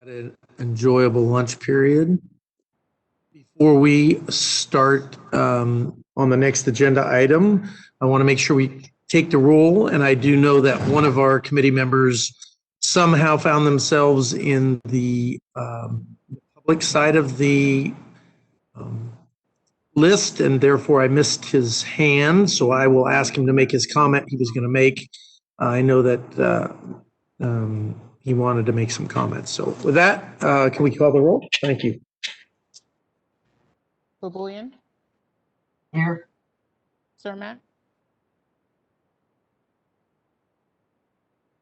An enjoyable lunch period. Before we start on the next agenda item, I want to make sure we take the roll. And I do know that one of our committee members somehow found themselves in the public side of the list, and therefore I missed his hand. So I will ask him to make his comment he was going to make. I know that he wanted to make some comments. So with that, can we call the roll? Thank you. Boboyan? Here. Cermak?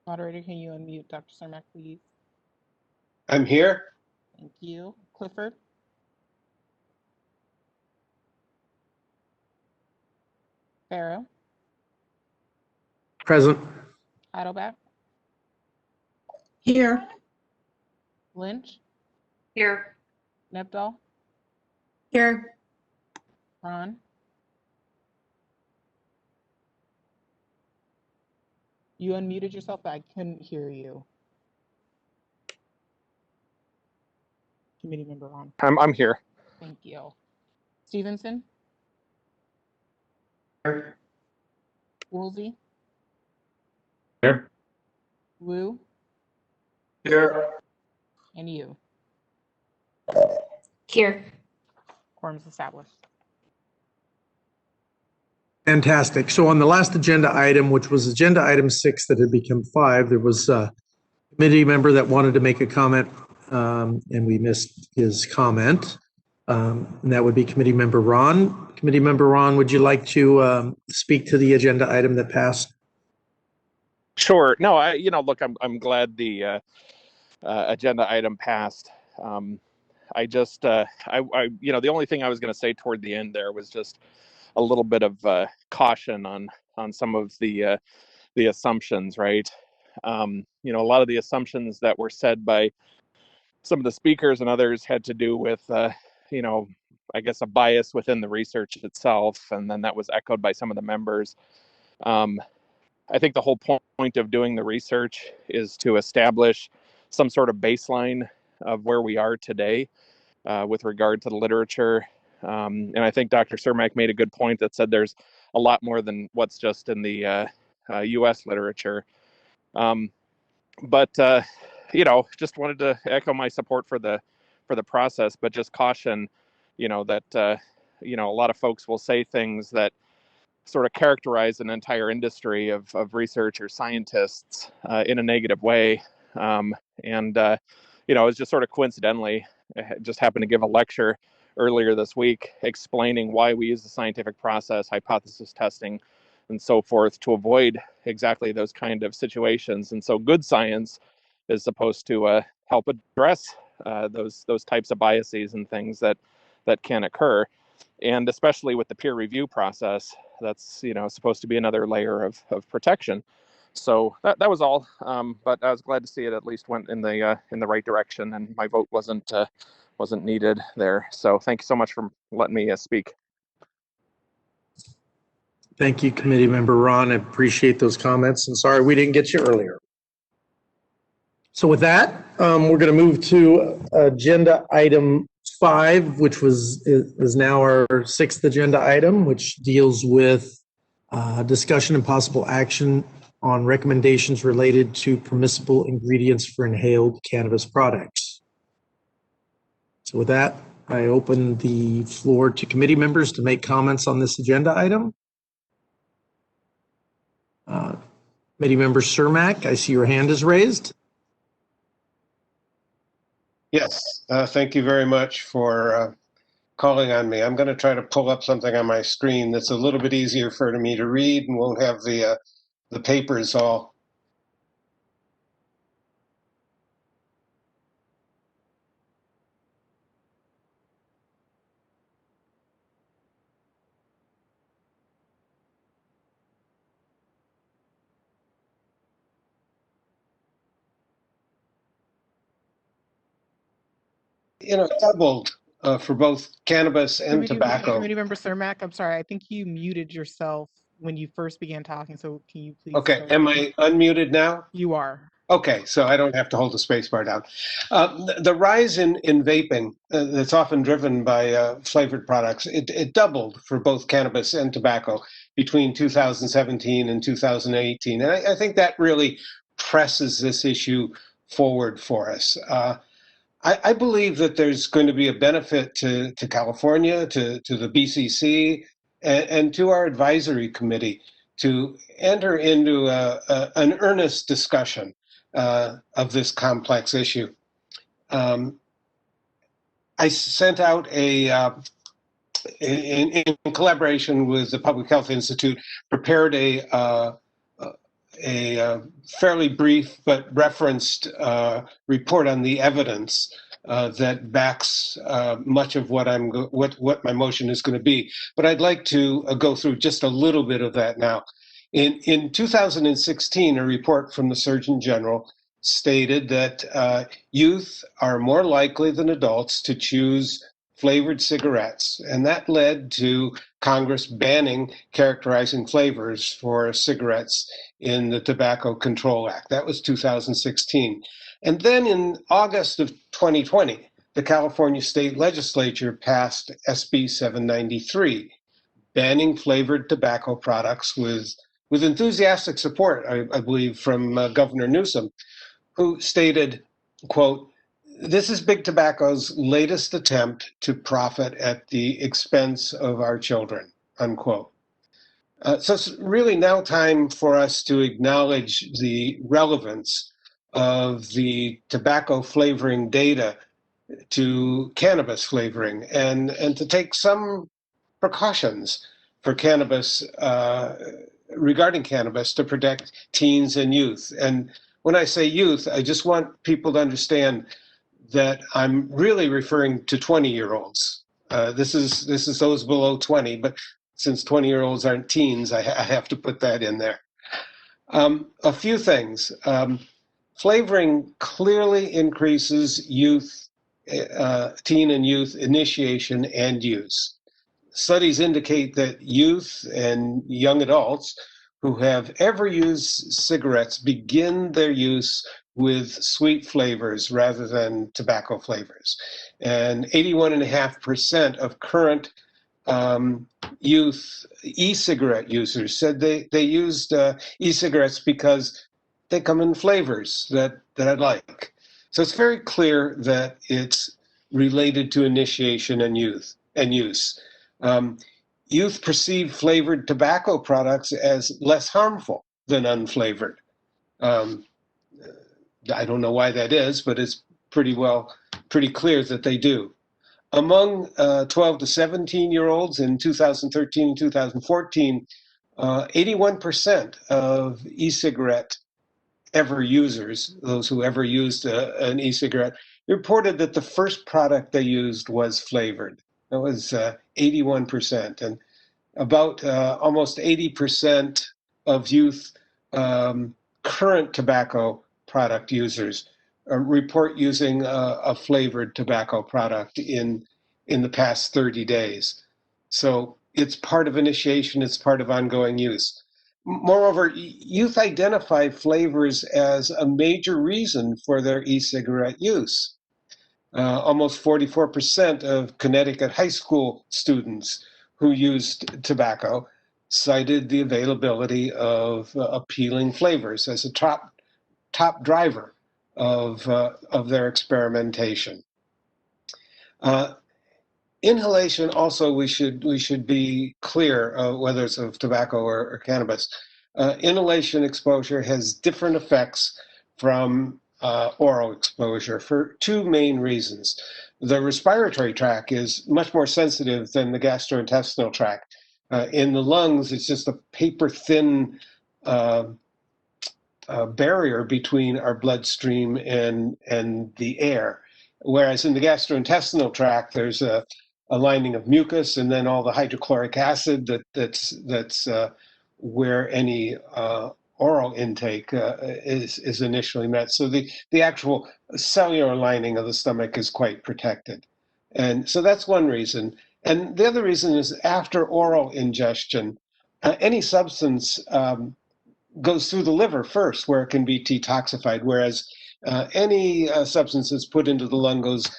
Moderator, can you unmute Dr. Cermak, please? I'm here. Thank you. Clifford? Farrow? Present. Heidelback? Here. Lynch? Here. Nebdal? Here. Ron? You unmuted yourself, but I couldn't hear you. Committee member Ron. I'm here. Thank you. Stevenson? Here. Woolsey? Here. Wu? Here. And you? Here. Quorum's established. Fantastic. So on the last agenda item, which was agenda item 6 that had become 5, there was a committee member that wanted to make a comment, and we missed his comment. And that would be committee member Ron. Committee member Ron, would you like to speak to the agenda item that passed? Sure. No, look, I'm glad the agenda item passed. I just, the only thing I was going to say toward the end there was just a little bit of caution on some of the assumptions, right? A lot of the assumptions that were said by some of the speakers and others had to do with, I guess a bias within the research itself, and then that was echoed by some of the members. I think the whole point of doing the research is to establish some sort of baseline of where we are today with regard to the literature. And I think Dr. Cermak made a good point that said there's a lot more than what's just in the U.S. literature. Just wanted to echo my support for the process, but just caution, that a lot of folks will say things that sort of characterize an entire industry of research or scientists in a negative way. It was just sort of coincidentally, I just happened to give a lecture earlier this week explaining why we use the scientific process, hypothesis testing, and so forth to avoid exactly those kind of situations. And so good science is supposed to help address those types of biases and things that can occur. And especially with the peer review process, that's supposed to be another layer of protection. So that was all. But I was glad to see it at least went in the right direction, and my vote wasn't needed there. So thank you so much for letting me speak. Thank you, committee member Ron. I appreciate those comments, and sorry we didn't get you earlier. So with that, we're going to move to agenda item 5, which is now our 6th agenda item, which deals with discussion and possible action on recommendations related to permissible ingredients for inhaled cannabis products. So with that, I open the floor to committee members to make comments on this agenda item. Committee member Cermak, I see your hand is raised. Yes, thank you very much for calling on me. I'm going to try to pull up something on my screen that's a little bit easier for me to read and won't have the papers all. Doubled for both cannabis and tobacco. Committee member Cermak, I'm sorry, I think you muted yourself when you first began talking, so can you please? Okay, am I unmuted now? You are. Okay, so I don't have to hold the space bar down. The rise in vaping that's often driven by flavored products, it doubled for both cannabis and tobacco between 2017 and 2018. And I think that really presses this issue forward for us. I believe that there's going to be a benefit to California, to the BCC, and to our advisory committee to enter into an earnest discussion of this complex issue. I sent out in collaboration with the Public Health Institute, prepared a fairly brief but referenced report on the evidence that backs much of what my motion is going to be. But I'd like to go through just a little bit of that now. In 2016, a report from the Surgeon General stated that youth are more likely than adults to choose flavored cigarettes, and that led to Congress banning characterizing flavors for cigarettes in the Tobacco Control Act. That was 2016. And then in August of 2020, the California State Legislature passed SB 793, banning flavored tobacco products with enthusiastic support, I believe, from Governor Newsom, who stated, quote, "This is Big Tobacco's latest attempt to profit at the expense of our children," unquote. So it's really now time for us to acknowledge the relevance of the tobacco flavoring data to cannabis flavoring and to take some precautions for cannabis, regarding cannabis, to protect teens and youth. And when I say youth, I just want people to understand that I'm really referring to 20-year-olds. This is those below 20, but since 20-year-olds aren't teens, I have to put that in there. A few things. Flavoring clearly increases youth, teen and youth initiation and use. Studies indicate that youth and young adults who have ever used cigarettes begin their use with sweet flavors rather than tobacco flavors. And 81.5% of current youth e-cigarette users said they used e-cigarettes because they come in flavors that I like. So it's very clear that it's related to initiation and use. Youth perceive flavored tobacco products as less harmful than unflavored. I don't know why that is, but it's pretty clear that they do. Among 12 to 17-year-olds in 2013 and 2014, 81% of e-cigarette ever users, those who ever used an e-cigarette, reported that the first product they used was flavored. That was 81%. And about almost 80% of youth current tobacco product users report using a flavored tobacco product in the past 30 days. So it's part of initiation, it's part of ongoing use. Moreover, youth identify flavors as a major reason for their e-cigarette use. Almost 44% of Connecticut high school students who used tobacco cited the availability of appealing flavors as a top driver of their experimentation. Inhalation also, we should be clear, whether it's of tobacco or cannabis. Inhalation exposure has different effects from oral exposure for two main reasons. The respiratory tract is much more sensitive than the gastrointestinal tract. In the lungs, it's just a paper-thin barrier between our bloodstream and the air. Whereas in the gastrointestinal tract, there's a lining of mucus, and then all the hydrochloric acid that's where any oral intake is initially met. So the actual cellular lining of the stomach is quite protected. And so that's one reason. And the other reason is after oral ingestion, any substance goes through the liver first, where it can be detoxified, whereas any substance that's put into the lung goes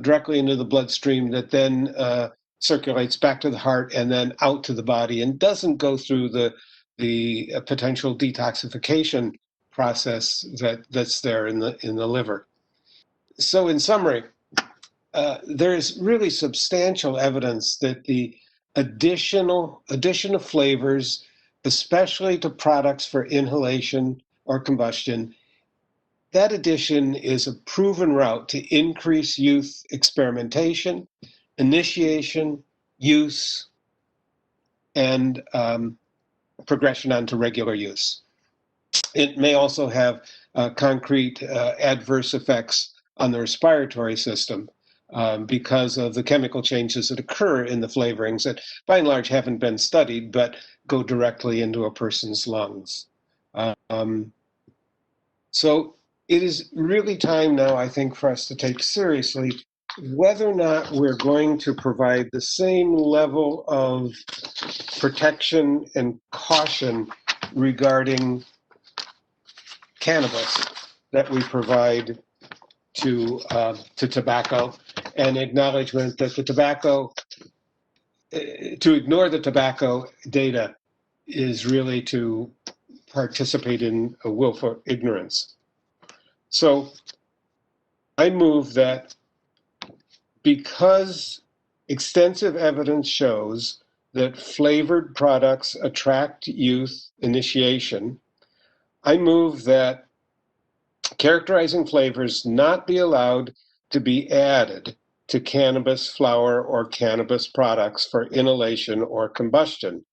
directly into the bloodstream that then circulates back to the heart and then out to the body and doesn't go through the potential detoxification process that's there in the liver. So in summary, there's really substantial evidence that the addition of flavors, especially to products for inhalation or combustion, that addition is a proven route to increase youth experimentation, initiation, use, and progression onto regular use. It may also have concrete adverse effects on the respiratory system because of the chemical changes that occur in the flavorings that by and large haven't been studied but go directly into a person's lungs. So it is really time now, I think, for us to take seriously whether or not we're going to provide the same level of protection and caution regarding cannabis that we provide to tobacco, and acknowledgement that the tobacco, to ignore the tobacco data is really to participate in a willful ignorance. So I move that because extensive evidence shows that flavored products attract youth initiation, I move that characterizing flavors not be allowed to be added to cannabis flower or cannabis products for inhalation or combustion,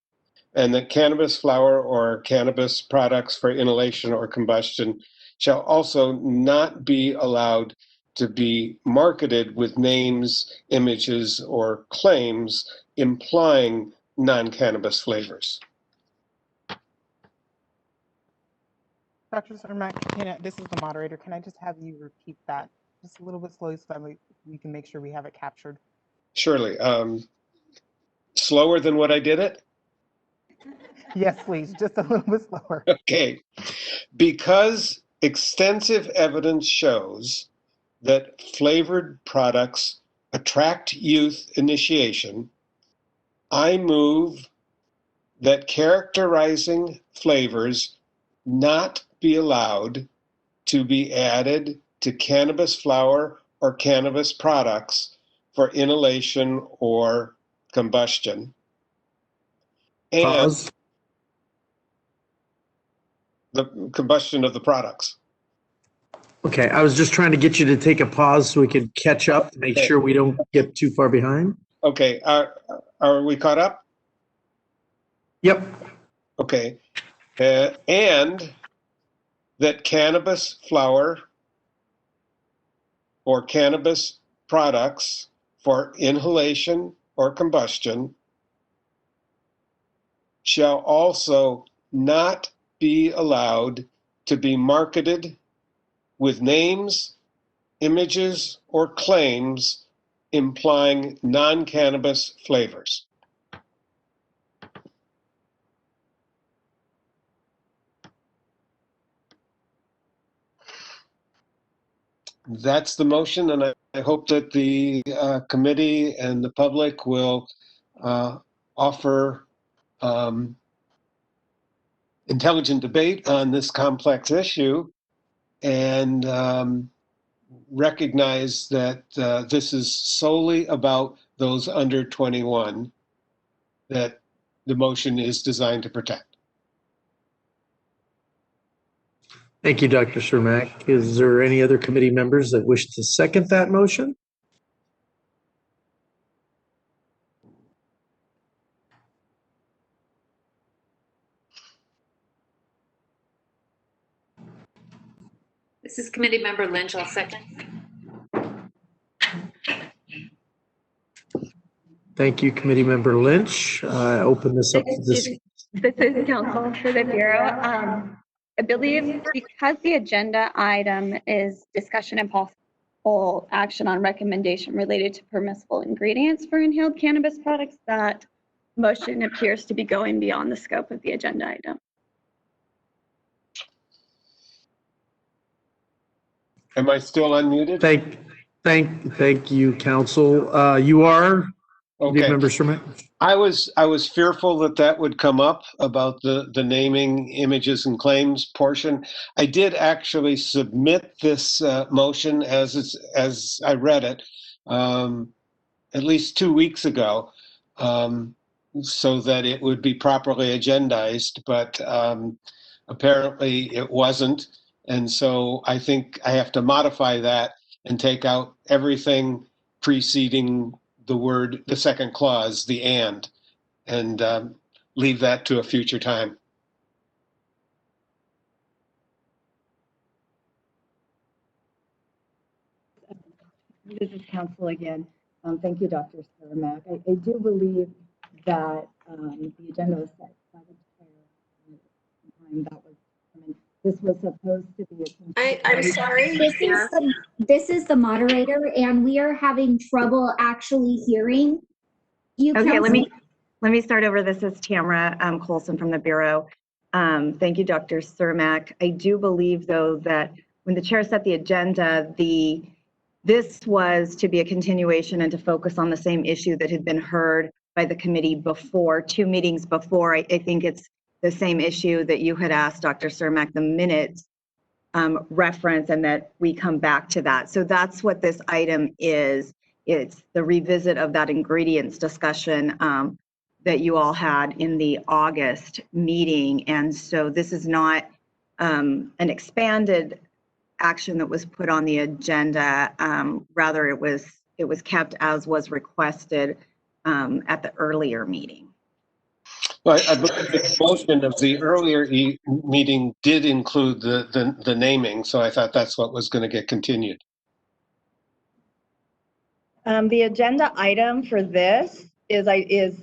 and that cannabis flower or cannabis products for inhalation or combustion shall also not be allowed to be marketed with names, images, or claims implying non-cannabis flavors. Dr. Cermak, this is the moderator. Can I just have you repeat that just a little bit slowly so that we can make sure we have it captured? Surely. Slower than what I did it? Yes, please, just a little bit slower. Okay. Because extensive evidence shows that flavored products attract youth initiation, I move that characterizing flavors not be allowed to be added to cannabis flower or cannabis products for inhalation or combustion. And Pause. the combustion of the products. Okay, I was just trying to get you to take a pause so we could catch up to make sure we don't get too far behind. Okay, are we caught up? Yep. Okay. And that cannabis flower or cannabis products for inhalation or combustion shall also not be allowed to be marketed with names, images, or claims implying non-cannabis flavors. That's the motion, and I hope that the committee and the public will offer intelligent debate on this complex issue and recognize that this is solely about those under 21 that the motion is designed to protect. Thank you, Dr. Cermak. Is there any other committee members that wish to second that motion? This is Committee Member Lynch. I'll second. Thank you, Committee Member Lynch. Open this up to this. This is Counsel for the Bureau. I believe because the agenda item is discussion and possible action on recommendation related to permissible ingredients for inhaled cannabis products, that motion appears to be going beyond the scope of the agenda item. Am I still unmuted? Thank you, counsel. You are? Okay. Member Cermak? I was fearful that would come up about the naming, images, and claims portion. I did actually submit this motion as I read it at least 2 weeks ago, so that it would be properly agendized, but apparently it wasn't. And so I think I have to modify that and take out everything preceding the second clause, the and leave that to a future time. This is counsel again. Thank you, Dr. Cermak. I do believe that the agenda was set by the chair. That was, this was supposed to be a. I'm sorry. This is the moderator, and we are having trouble actually hearing you. Okay, Counsel. let me start over. This is Tamara Colson from the Bureau. Thank you, Dr. Cermak. I do believe, though, that when the chair set the agenda, this was to be a continuation and to focus on the same issue that had been heard by the committee before, 2 meetings before. I think it's the same issue that you had asked, Dr. Cermak, the minutes reference, and that we come back to that. So that's what this item is. It's the revisit of that ingredients discussion that you all had in the August meeting. And so this is not an expanded action that was put on the agenda. Rather, it was kept as was requested at the earlier meeting. Well, I believe the motion of the earlier meeting did include the naming, so I thought that's what was going to get continued. The agenda item for this is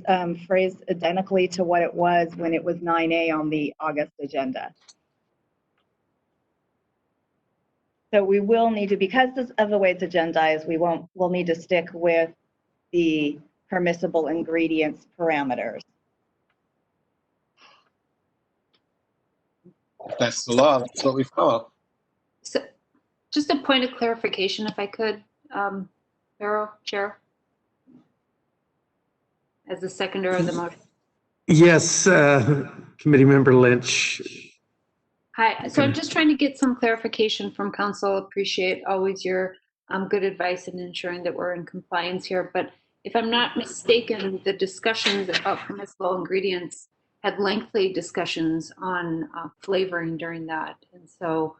phrased identically to what it was when it was 9A on the August agenda. So we will need to, because of the way it's agendized, we'll need to stick with the permissible ingredients parameters. That's the law. That's what we follow. So just a point of clarification, if I could, Farrell, Chair, as the seconder of the motion. Yes, Committee Member Lynch. Hi, so I'm just trying to get some clarification from council. Appreciate always your good advice in ensuring that we're in compliance here. But if I'm not mistaken, the discussions about permissible ingredients had lengthy discussions on flavoring during that. And so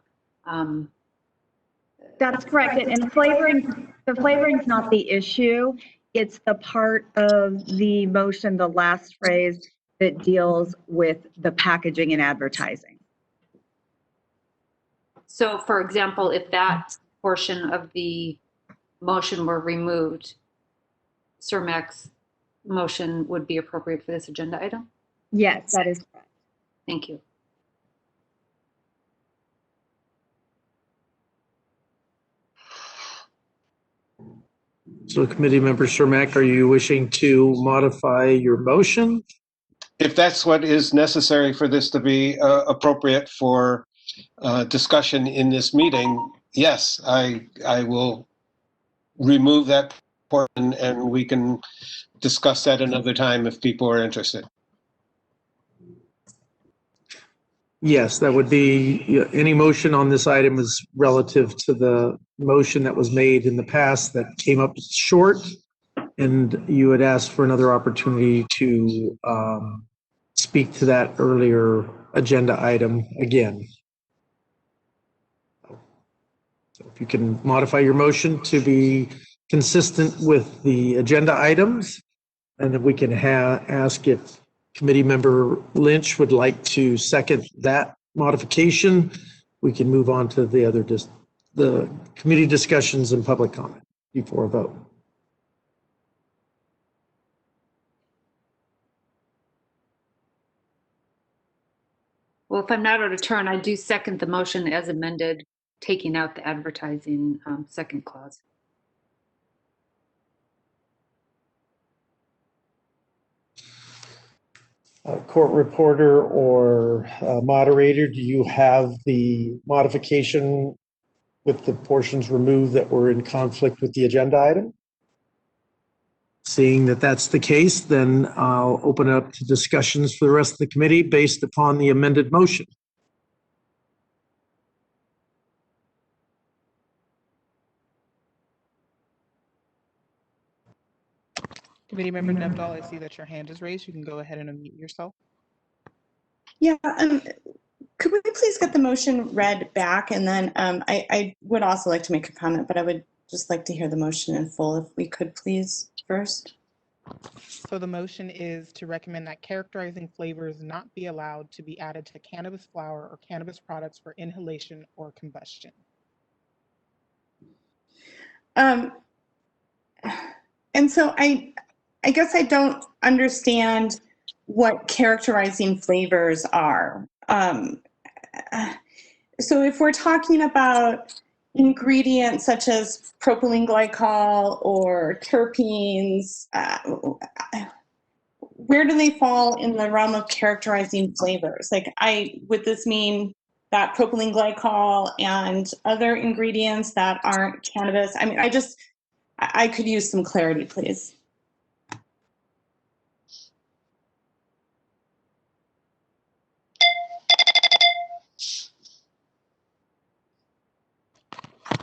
That's correct. And the flavoring's not the issue. It's the part of the motion, the last phrase, that deals with the packaging and advertising. So, for example, if that portion of the motion were removed, Cermak's motion would be appropriate for this agenda item? Yes, that is correct. Thank you. So Committee Member Cermak, are you wishing to modify your motion? If that's what is necessary for this to be appropriate for discussion in this meeting, yes, I will remove that portion and we can discuss that another time if people are interested. Yes, that would be, any motion on this item is relative to the motion that was made in the past that came up short, and you had asked for another opportunity to speak to that earlier agenda item again. So if you can modify your motion to be consistent with the agenda items, and then we can ask if Committee Member Lynch would like to second that modification. We can move on to the other the committee discussions and public comment before a vote. Well, if I'm not out of turn, I do second the motion as amended, taking out the advertising second clause. Court reporter or moderator, do you have the modification with the portions removed that were in conflict with the agenda item? Seeing that that's the case, then I'll open it up to discussions for the rest of the committee based upon the amended motion. Committee Member Nevdal, I see that your hand is raised. You can go ahead and unmute yourself. Yeah, could we please get the motion read back? And then I would also like to make a comment, but I would just like to hear the motion in full if we could please first. So the motion is to recommend that characterizing flavors not be allowed to be added to cannabis flower or cannabis products for inhalation or combustion. And so I guess I don't understand what characterizing flavors are. So if we're talking about ingredients such as propylene glycol or terpenes, where do they fall in the realm of characterizing flavors? Like, would this mean that propylene glycol and other ingredients that aren't cannabis? I mean, I could use some clarity, please.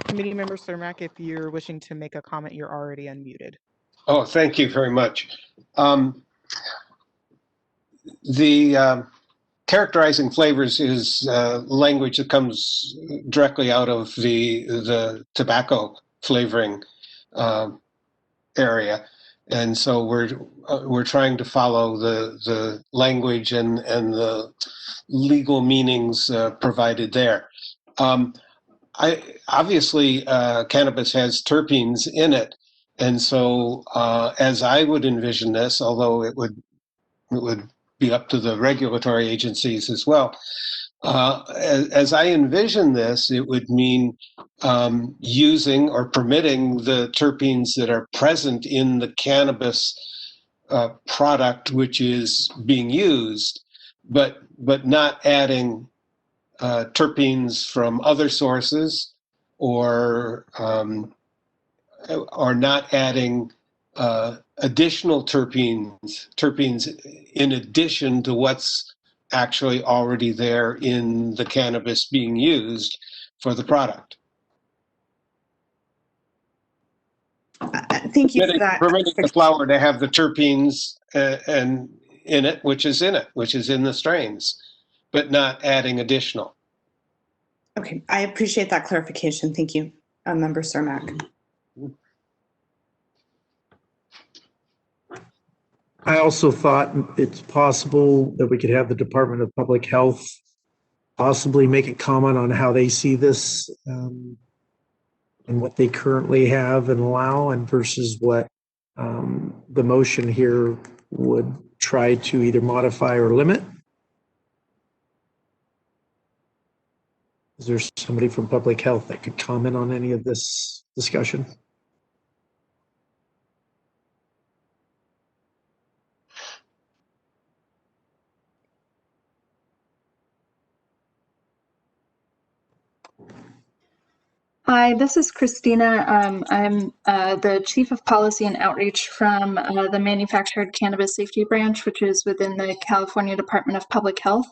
Committee Member Cermak, if you're wishing to make a comment, you're already unmuted. Oh, thank you very much. The characterizing flavors is language that comes directly out of the tobacco flavoring area, and so we're trying to follow the language and the legal meanings provided there. Obviously cannabis has terpenes in it, and so as I would envision this, although it would be up to the regulatory agencies as well. As I envision this, it would mean using or permitting the terpenes that are present in the cannabis product which is being used, but not adding terpenes from other sources, or not adding additional terpenes in addition to what's actually already there in the cannabis being used for the product. Thank you for that. Permitting the flower to have the terpenes and in it, which is in the strains, but not adding additional. Okay, I appreciate that clarification. Thank you, Member Cermak. I also thought it's possible that we could have the Department of Public Health possibly make a comment on how they see this and what they currently have and allow, and versus what the motion here would try to either modify or limit. Is there somebody from Public Health that could comment on any of this discussion? Hi, this is Christina. I'm the Chief of Policy and Outreach from the Manufactured Cannabis Safety Branch, which is within the California Department of Public Health.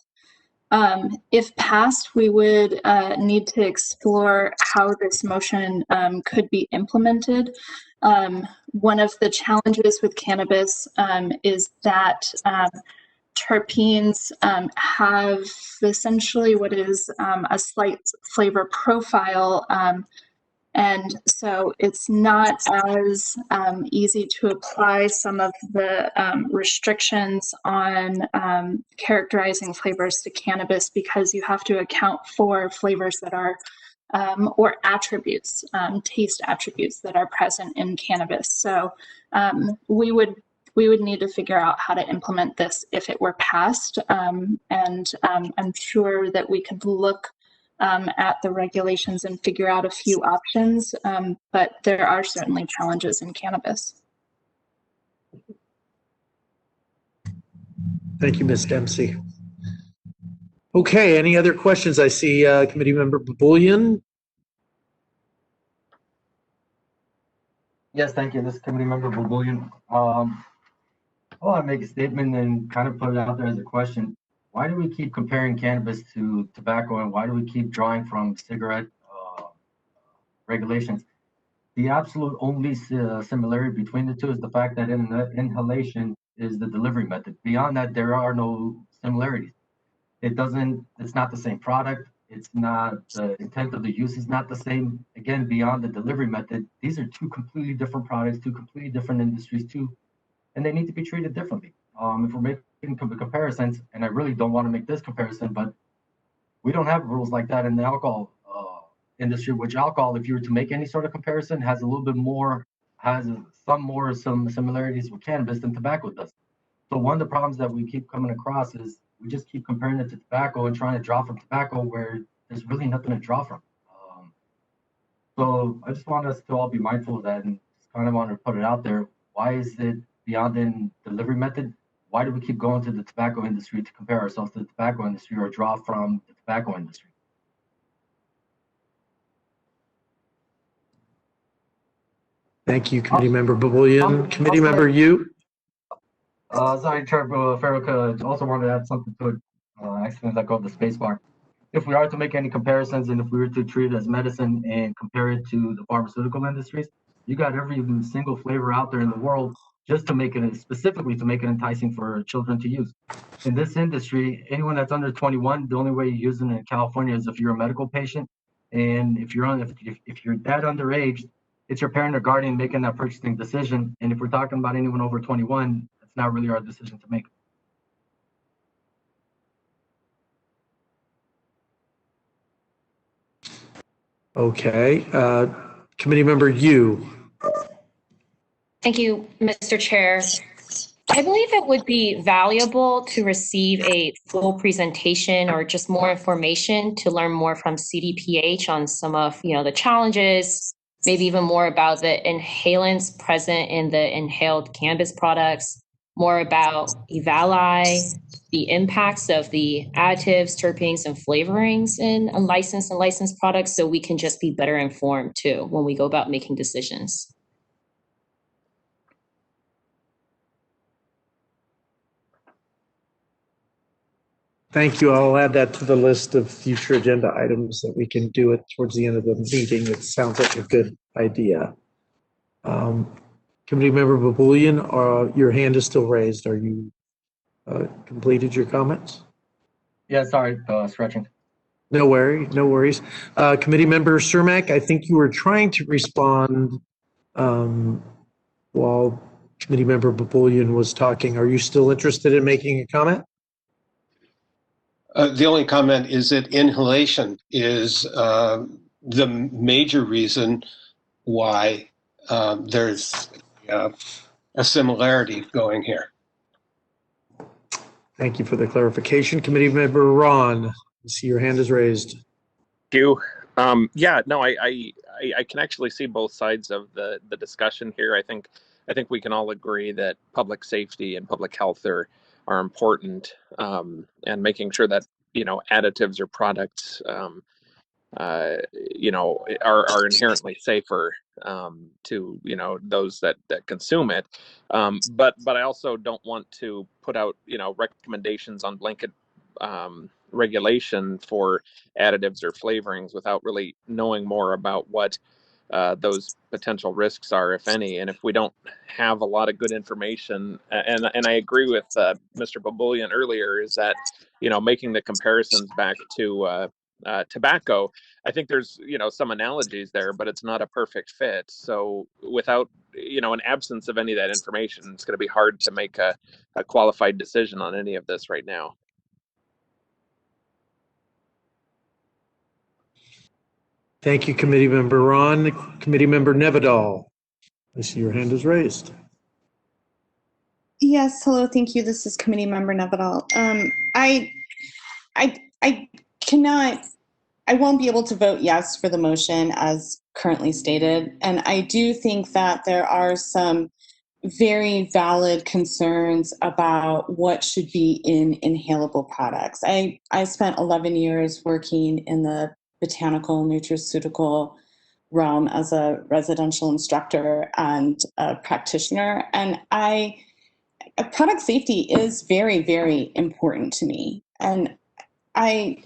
If passed, we would need to explore how this motion could be implemented. One of the challenges with cannabis is that terpenes have essentially what is a slight flavor profile, and so it's not as easy to apply some of the restrictions on characterizing flavors to cannabis, because you have to account for flavors that are or attributes, taste attributes that are present in cannabis. So we would need to figure out how to implement this if it were passed. And I'm sure that we could look at the regulations and figure out a few options, but there are certainly challenges in cannabis. Thank you, Ms. Dempsey. Okay, any other questions? I see Committee Member Baboulian. Yes, thank you. This is Committee Member Bullion. I want to make a statement and kind of put it out there as a question. Why do we keep comparing cannabis to tobacco, and why do we keep drawing from cigarette regulations? The absolute only similarity between the two is the fact that inhalation is the delivery method. Beyond that, there are no similarities. It's not the same product. It's not, the intent of the use is not the same. Again, beyond the delivery method, these are two completely different products, two completely different industries, and they need to be treated differently. If we're making comparisons, and I really don't want to make this comparison, but we don't have rules like that in the alcohol industry, which alcohol, if you were to make any sort of comparison, has a little bit more, has some similarities with cannabis than tobacco does. So one of the problems that we keep coming across is we just keep comparing it to tobacco and trying to draw from tobacco where there's really nothing to draw from. So I just want us to all be mindful of that and just kind of want to put it out there. Why is it beyond the delivery method? Why do we keep going to the tobacco industry to compare ourselves to the tobacco industry or draw from the tobacco industry? Thank you, Committee Member Bullion. Committee Member Yu. Sorry, Chair Farrakha, also wanted to add something to it. I accidentally let go of the space bar. If we are to make any comparisons and if we were to treat it as medicine and compare it to the pharmaceutical industries, you got every single flavor out there in the world just to make it, specifically to make it enticing for children to use. In this industry, anyone that's under 21, the only way you're using it in California is if you're a medical patient. And if you're that underage, it's your parent or guardian making that purchasing decision. And if we're talking about anyone over 21, it's not really our decision to make. Okay. Committee Member Yu. Thank you, Mr. Chair. I believe it would be valuable to receive a full presentation or just more information to learn more from CDPH on some of the challenges, maybe even more about the inhalants present in the inhaled cannabis products, more about EVALI, the impacts of the additives, terpenes, and flavorings in unlicensed and licensed products, so we can just be better informed too when we go about making decisions. Thank you. I'll add that to the list of future agenda items that we can do it towards the end of the meeting. It sounds like a good idea. Committee Member Bullion, your hand is still raised. Are you completed your comments? Yeah, sorry, stretching. No worries. Committee Member Cermak, I think you were trying to respond while Committee Member Bullion was talking. Are you still interested in making a comment? The only comment is that inhalation is the major reason why there's a similarity going here. Thank you for the clarification. Committee Member Ron, I see your hand is raised. Thank you. Yeah, no, I can actually see both sides of the discussion here. I think we can all agree that public safety and public health are important, and making sure that additives or products are inherently safer to those that consume it. But I also don't want to put out recommendations on blanket regulation for additives or flavorings without really knowing more about what those potential risks are, if any. And if we don't have a lot of good information, and I agree with Mr. Baboulian earlier, is that making the comparisons back to tobacco, I think there's some analogies there, but it's not a perfect fit. So without an absence of any of that information, it's going to be hard to make a qualified decision on any of this right now. Thank you, Committee Member Ron. Committee Member Nevedal, I see your hand is raised. Yes, hello, thank you. This is Committee Member Nevedal. I won't be able to vote yes for the motion as currently stated. And I do think that there are some very valid concerns about what should be in inhalable products. I spent 11 years working in the botanical nutraceutical realm as a residential instructor and a practitioner. And product safety is very, very important to me. And in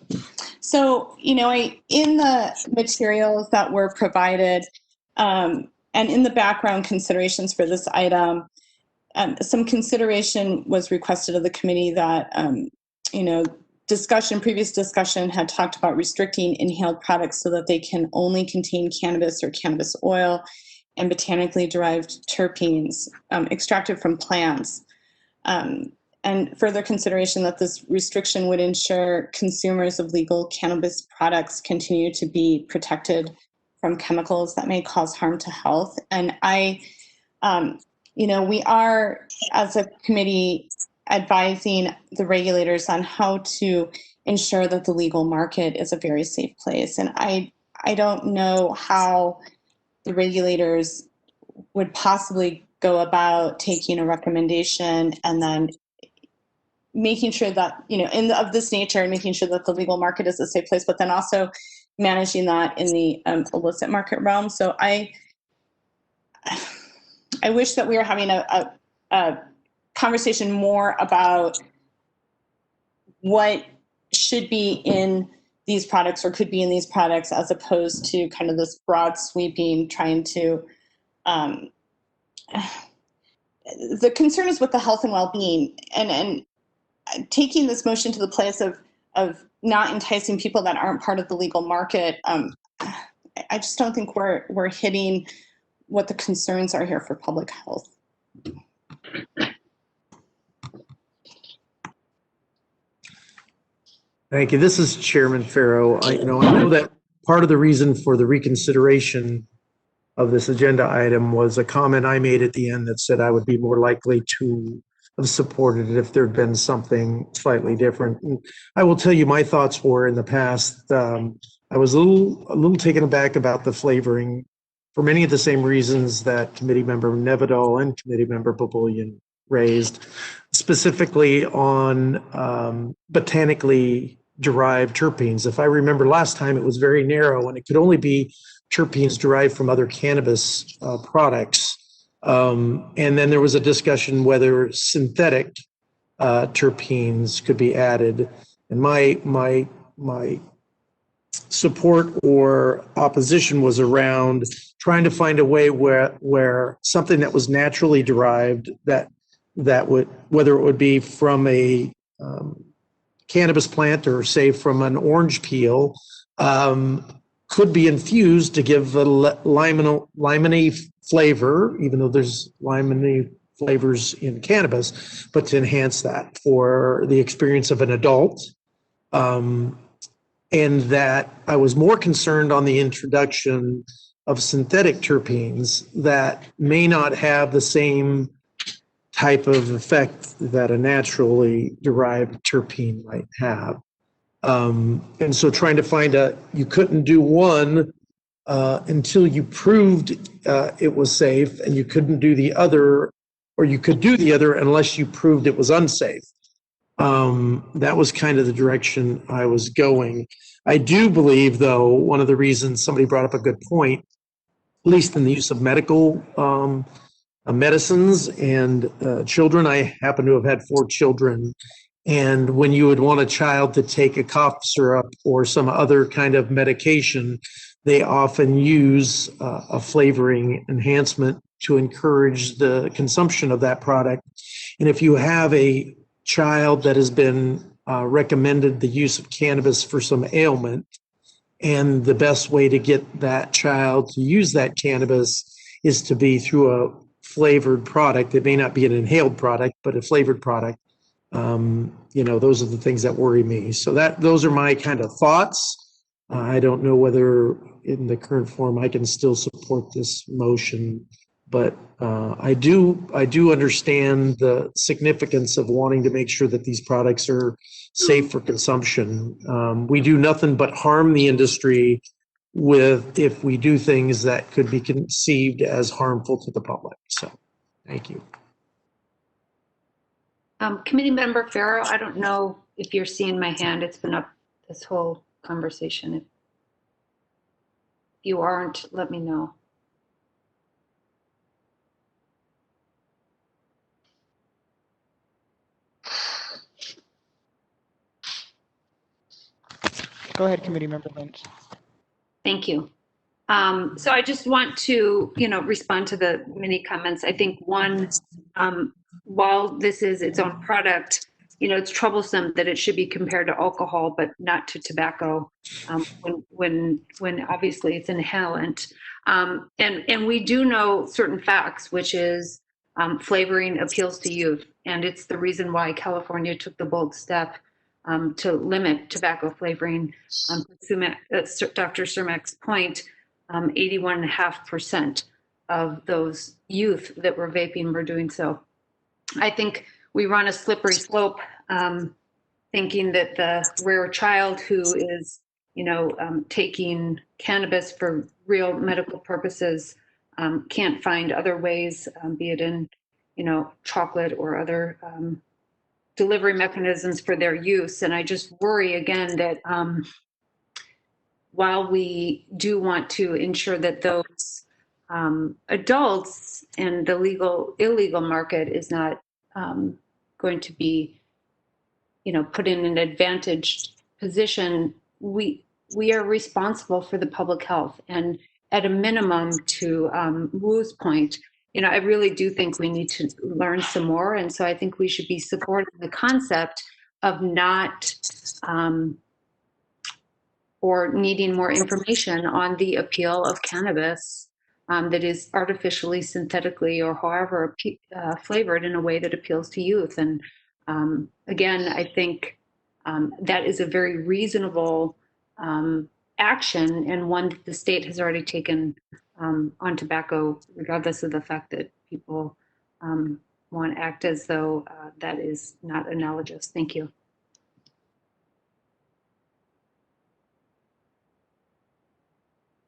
the materials that were provided, and in the background considerations for this item, some consideration was requested of the committee that, previous discussion had talked about restricting inhaled products so that they can only contain cannabis or cannabis oil and botanically derived terpenes extracted from plants. And further consideration that this restriction would ensure consumers of legal cannabis products continue to be protected from chemicals that may cause harm to health. And we are, as a committee, advising the regulators on how to ensure that the legal market is a very safe place. And I don't know how the regulators would possibly go about taking a recommendation and then making sure that, of this nature, and making sure that the legal market is a safe place, but then also managing that in the illicit market realm. So I wish that we were having a conversation more about what should be in these products or could be in these products, as opposed to kind of this broad sweeping trying to, the concern is with the health and well-being, and taking this motion to the place of not enticing people that aren't part of the legal market. I just don't think we're hitting what the concerns are here for public health. Thank you. This is Chairman Farrow. I know that part of the reason for the reconsideration of this agenda item was a comment I made at the end that said I would be more likely to have supported it if there'd been something slightly different. And I will tell you my thoughts were in the past. I was a little taken aback about the flavoring for many of the same reasons that Committee Member Nevedal and Committee Member Baboulian raised, specifically on botanically derived terpenes. If I remember last time, it was very narrow and it could only be terpenes derived from other cannabis products. And then there was a discussion whether synthetic terpenes could be added. And my support or opposition was around trying to find a way where something that was naturally derived, that would, whether it would be from a cannabis plant or say from an orange peel, could be infused to give a limony flavor, even though there's limony flavors in cannabis, but to enhance that for the experience of an adult. And that I was more concerned on the introduction of synthetic terpenes that may not have the same type of effect that a naturally derived terpene might have. And so trying to find you couldn't do one until you proved it was safe, and you couldn't do the other, or you could do the other unless you proved it was unsafe. That was kind of the direction I was going. I do believe, though, one of the reasons somebody brought up a good point, at least in the use of medical medicines and children. I happen to have had 4 children. And when you would want a child to take a cough syrup or some other kind of medication, they often use a flavoring enhancement to encourage the consumption of that product. And if you have a child that has been recommended the use of cannabis for some ailment, and the best way to get that child to use that cannabis is to be through a flavored product. It may not be an inhaled product, but a flavored product. Those are the things that worry me. So those are my kind of thoughts. I don't know whether in the current form I can still support this motion, but I do understand the significance of wanting to make sure that these products are safe for consumption. We do nothing but harm the industry if we do things that could be conceived as harmful to the public. So, thank you. Committee Member Farrow, I don't know if you're seeing my hand. It's been up this whole conversation. you aren't, let me know. Go ahead, Committee Member Lynch. Thank you. So I just want to, respond to the many comments. I think one, while this is its own product, it's troublesome that it should be compared to alcohol, but not to tobacco, when obviously it's inhalant. And we do know certain facts, which is flavoring appeals to youth. And it's the reason why California took the bold step to limit tobacco flavoring. Dr. Cermak's point, 81.5% of those youth that were vaping were doing so. I think we run a slippery slope, thinking that the rare child who is, taking cannabis for real medical purposes can't find other ways, be it in, chocolate or other delivery mechanisms for their use. And I just worry again that while we do want to ensure that those adults and the illegal market is not going to be, put in an advantaged position, we are responsible for the public health. And at a minimum, to Wu's point, I really do think we need to learn some more. And so I think we should be supporting the concept of not or needing more information on the appeal of cannabis that is artificially, synthetically, or however flavored in a way that appeals to youth. And again, I think that is a very reasonable action, and one that the state has already taken on tobacco, regardless of the fact that people want to act as though that is not analogous. Thank you.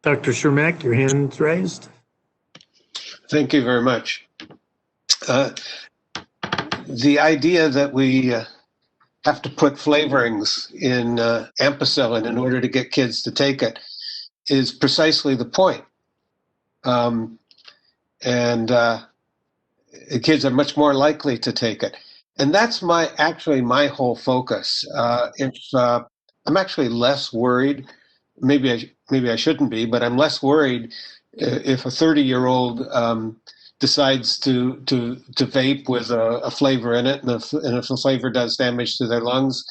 Dr. Cermak, your hand's raised. Thank you very much. The idea that we have to put flavorings in ampicillin in order to get kids to take it is precisely the point. Kids are much more likely to take it. And that's my whole focus. I'm actually less worried, maybe I shouldn't be, but I'm less worried if a 30-year-old decides to vape with a flavor in it, and if the flavor does damage to their lungs.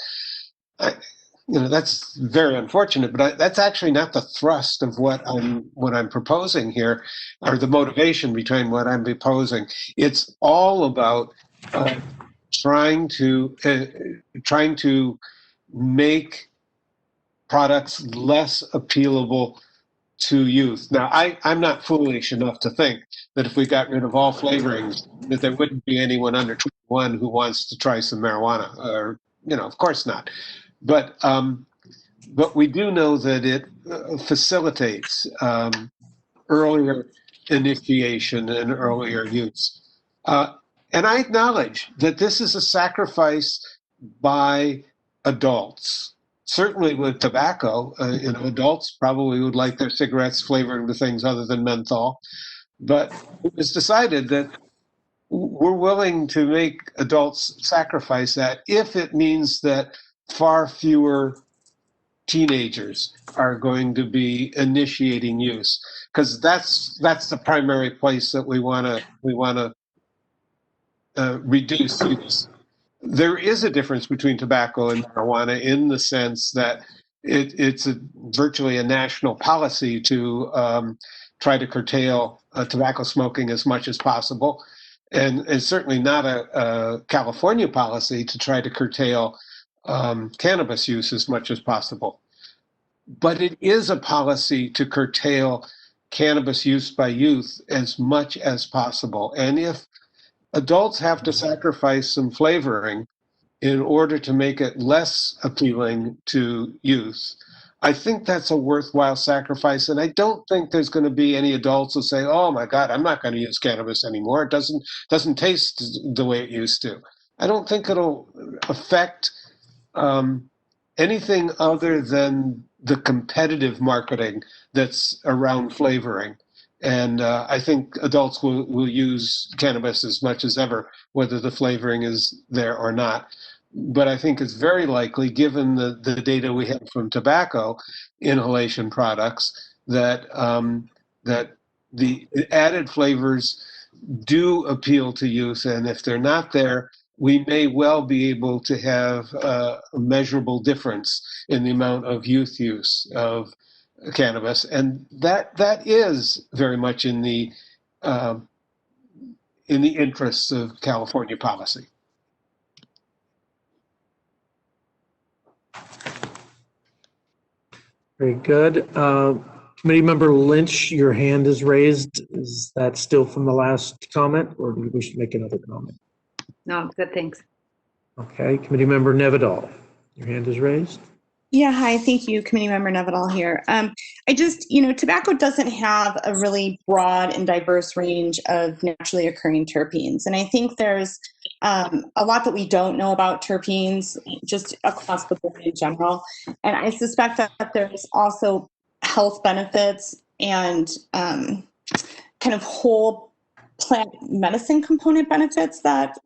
That's very unfortunate, but that's actually not the thrust of what I'm proposing here, or the motivation behind what I'm proposing. It's all about trying to make products less appealable to youth. Now, I'm not foolish enough to think that if we got rid of all flavorings, that there wouldn't be anyone under 21 who wants to try some marijuana, or, of course not. But we do know that it facilitates earlier initiation and earlier use. And I acknowledge that this is a sacrifice by adults. Certainly with tobacco, adults probably would like their cigarettes flavored with things other than menthol. But it was decided that we're willing to make adults sacrifice that if it means that far fewer teenagers are going to be initiating use, because that's the primary place that we want to reduce use. There is a difference between tobacco and marijuana in the sense that it's virtually a national policy to try to curtail tobacco smoking as much as possible. And it's certainly not a California policy to try to curtail cannabis use as much as possible. But it is a policy to curtail cannabis use by youth as much as possible. And if adults have to sacrifice some flavoring in order to make it less appealing to youth, I think that's a worthwhile sacrifice. And I don't think there's going to be any adults who say, oh my God, I'm not going to use cannabis anymore. It doesn't taste the way it used to. I don't think it'll affect anything other than the competitive marketing that's around flavoring. And I think adults will use cannabis as much as ever, whether the flavoring is there or not. But I think it's very likely, given the data we have from tobacco inhalation products, that that the added flavors do appeal to youth. And if they're not there, we may well be able to have a measurable difference in the amount of youth use of cannabis, and that is very much in the interests of California policy. Very good. Committee Member Lynch, your hand is raised. Is that still from the last comment, or do you wish to make another comment? No, good, thanks. Okay. Committee Member Nevedal, your hand is raised. Yeah, hi, thank you, Committee Member Nevedal here. I just, tobacco doesn't have a really broad and diverse range of naturally occurring terpenes. And I think there's a lot that we don't know about terpenes just across the board in general. And I suspect that there's also health benefits and kind of whole plant medicine component benefits that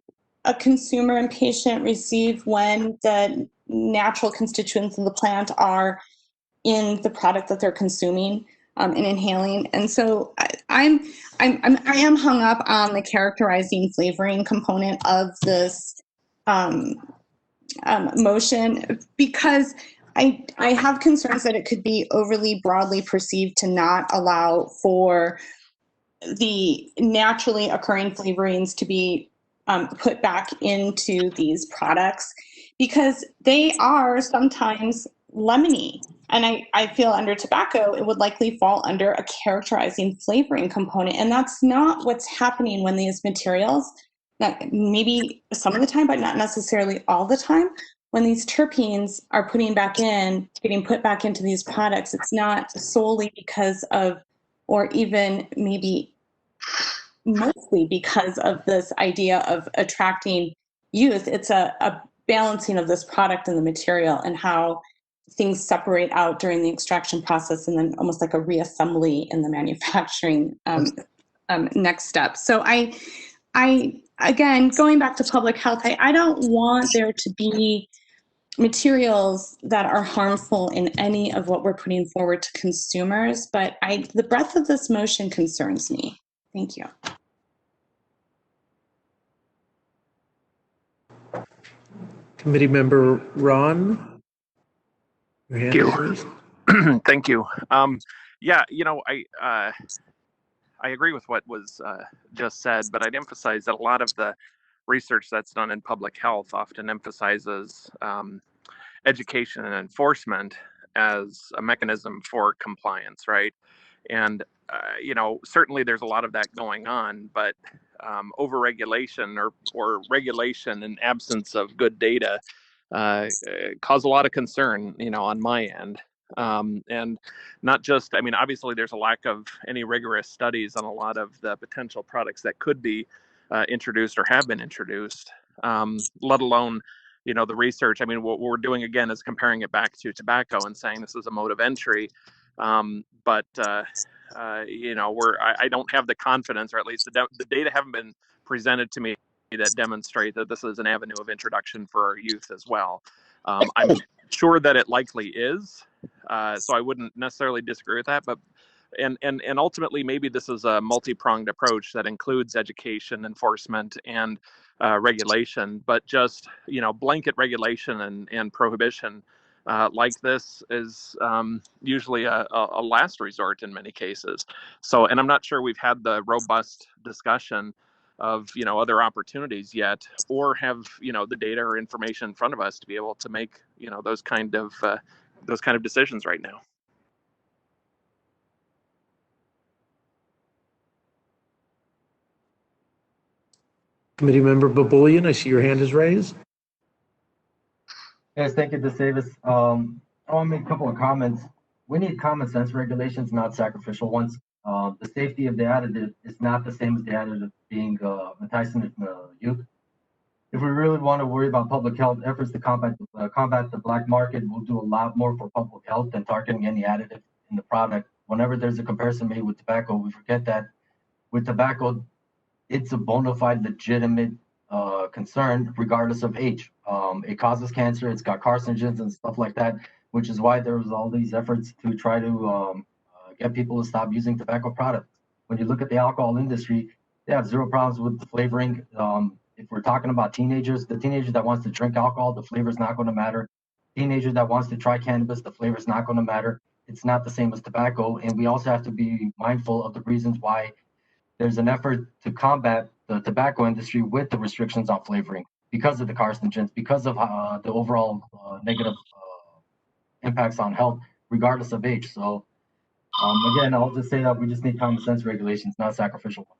a consumer and patient receive when the natural constituents of the plant are in the product that they're consuming and inhaling. And so I am hung up on the characterizing flavoring component of this motion, because I have concerns that it could be overly broadly perceived to not allow for the naturally occurring flavorings to be put back into these products, because they are sometimes lemony. And I feel under tobacco, it would likely fall under a characterizing flavoring component. And that's not what's happening when these materials, that maybe some of the time, but not necessarily all the time, when these terpenes are getting put back into these products, it's not solely because of, or even maybe mostly because of this idea of attracting youth. It's a balancing of this product and the material and how things separate out during the extraction process, and then almost like a reassembly in the manufacturing next step. So I again, going back to public health, I don't want there to be materials that are harmful in any of what we're putting forward to consumers, but the breadth of this motion concerns me. Thank you. Committee Member Ron, your hand is raised. Thank you. Yeah, I agree with what was just said, but I'd emphasize that a lot of the research that's done in public health often emphasizes education and enforcement as a mechanism for compliance, right? And certainly there's a lot of that going on, but overregulation or regulation in absence of good data cause a lot of concern, on my end. And not just, obviously there's a lack of any rigorous studies on a lot of the potential products that could be introduced or have been introduced, let alone, the research. What we're doing again is comparing it back to tobacco and saying this is a mode of entry. But I don't have the confidence, or at least the data haven't been presented to me that demonstrate that this is an avenue of introduction for our youth as well. I'm sure that it likely is, so I wouldn't necessarily disagree with that. But and ultimately, maybe this is a multi-pronged approach that includes education, enforcement, and regulation. But just blanket regulation and prohibition like this is usually a last resort in many cases. So, and I'm not sure we've had the robust discussion of other opportunities yet, or have the data or information in front of us to be able to make those kind of decisions right now. Committee Member Babulian, I see your hand is raised. Yes, thank you, DeSavis. I want to make a couple of comments. We need common sense regulations, not sacrificial ones. The safety of the additive is not the same as the additive being enticing youth. if we really want to worry about public health efforts to combat the black market, we'll do a lot more for public health than targeting any additive in the product. Whenever there's a comparison made with tobacco, we forget that with tobacco, it's a bona fide, legitimate concern, regardless of age. It causes cancer. It's got carcinogens and stuff like that, which is why there was all these efforts to try to get people to stop using tobacco products. When you look at the alcohol industry, they have zero problems with the flavoring. If we're talking about teenagers, the teenager that wants to drink alcohol, the flavor is not going to matter. Teenager that wants to try cannabis, the flavor is not going to matter. It's not the same as tobacco. And we also have to be mindful of the reasons why there's an effort to combat the tobacco industry with the restrictions on flavoring because of the carcinogens, because of the overall negative impacts on health, regardless of age. So again, I'll just say that we just need common sense regulations, not sacrificial ones.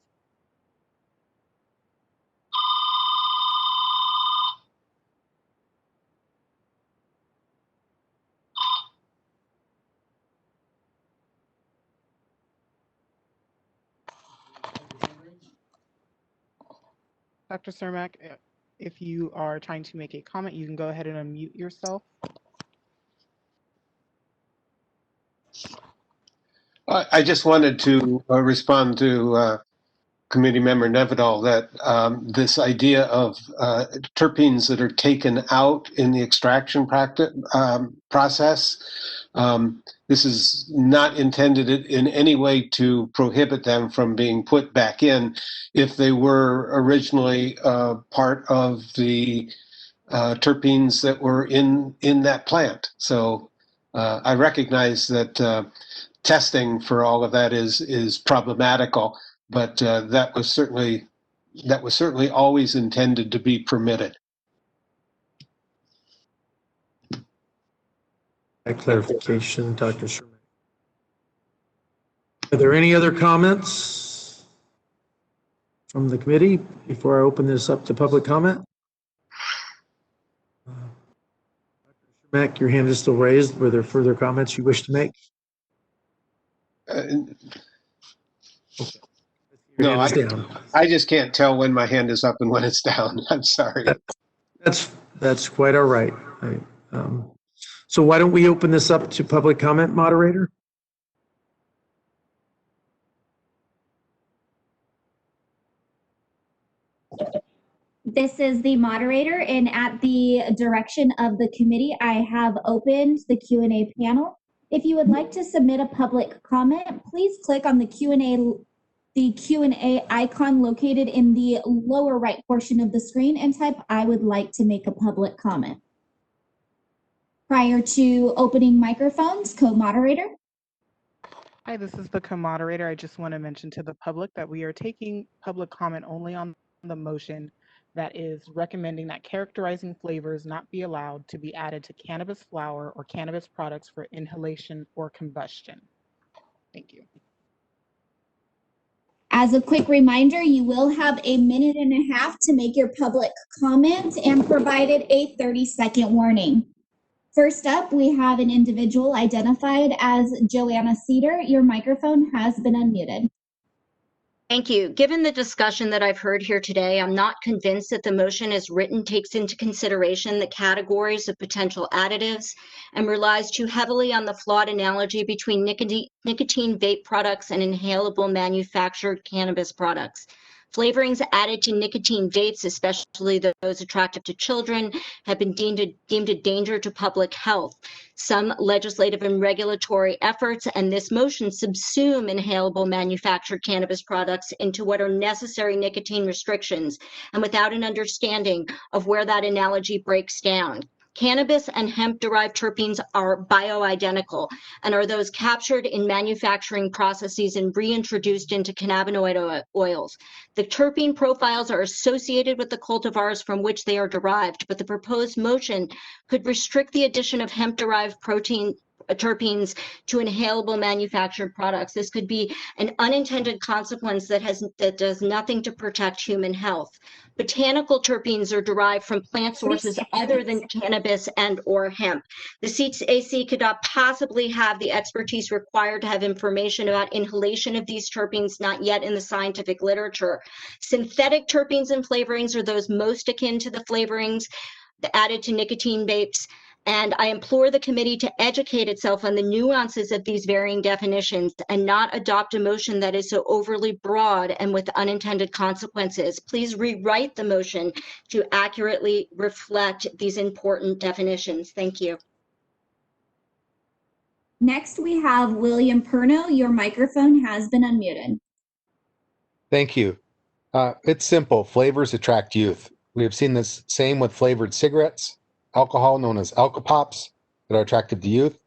Dr. Cermak, if you are trying to make a comment, you can go ahead and unmute yourself. I just wanted to respond to Committee Member Nevedal that this idea of terpenes that are taken out in the extraction process, this is not intended in any way to prohibit them from being put back in if they were originally part of the terpenes that were in that plant. So I recognize that testing for all of that is problematical, but that was certainly always intended to be permitted. That clarification, Dr. Sherman. Are there any other comments from the committee before I open this up to public comment? Dr. Sherman, your hand is still raised. Were there further comments you wish to make? No, I just can't tell when my hand is up and when it's down. I'm sorry. That's quite all right. So why don't we open this up to public comment, moderator? This is the moderator, and at the direction of the committee, I have opened the Q&A panel. If you would like to submit a public comment, please click on the Q&A icon located in the lower right portion of the screen and type "I would like to make a public comment." Prior to opening microphones, co-moderator. Hi, this is the co-moderator. I just want to mention to the public that we are taking public comment only on the motion that is recommending that characterizing flavors not be allowed to be added to cannabis flower or cannabis products for inhalation or combustion. Thank you. As a quick reminder, you will have a minute and a half to make your public comment and provided a 30-second warning. First up, we have an individual identified as Joanna Cedar. Your microphone has been unmuted. Thank you. Given the discussion that I've heard here today, I'm not convinced that the motion as written takes into consideration the categories of potential additives and relies too heavily on the flawed analogy between nicotine vape products and inhalable manufactured cannabis products. Flavorings added to nicotine vapes, especially those attractive to children, have been deemed a danger to public health. Some legislative and regulatory efforts and this motion subsume inhalable manufactured cannabis products into what are necessary nicotine restrictions, and without an understanding of where that analogy breaks down. Cannabis and hemp-derived terpenes are bioidentical and are those captured in manufacturing processes and reintroduced into cannabinoid oils. The terpene profiles are associated with the cultivars from which they are derived, but the proposed motion could restrict the addition of hemp-derived terpenes to inhalable manufactured products. This could be an unintended consequence that does nothing to protect human health. Botanical terpenes are derived from plant sources other than cannabis and or hemp. The CAC could not possibly have the expertise required to have information about inhalation of these terpenes not yet in the scientific literature. Synthetic terpenes and flavorings are those most akin to the flavorings added to nicotine vapes. And I implore the committee to educate itself on the nuances of these varying definitions and not adopt a motion that is so overly broad and with unintended consequences. Please rewrite the motion to accurately reflect these important definitions. Thank you. Next, we have William Perno. Your microphone has been unmuted. Thank you. It's simple. Flavors attract youth. We have seen this same with flavored cigarettes, alcohol known as alcopops that are attractive to youth.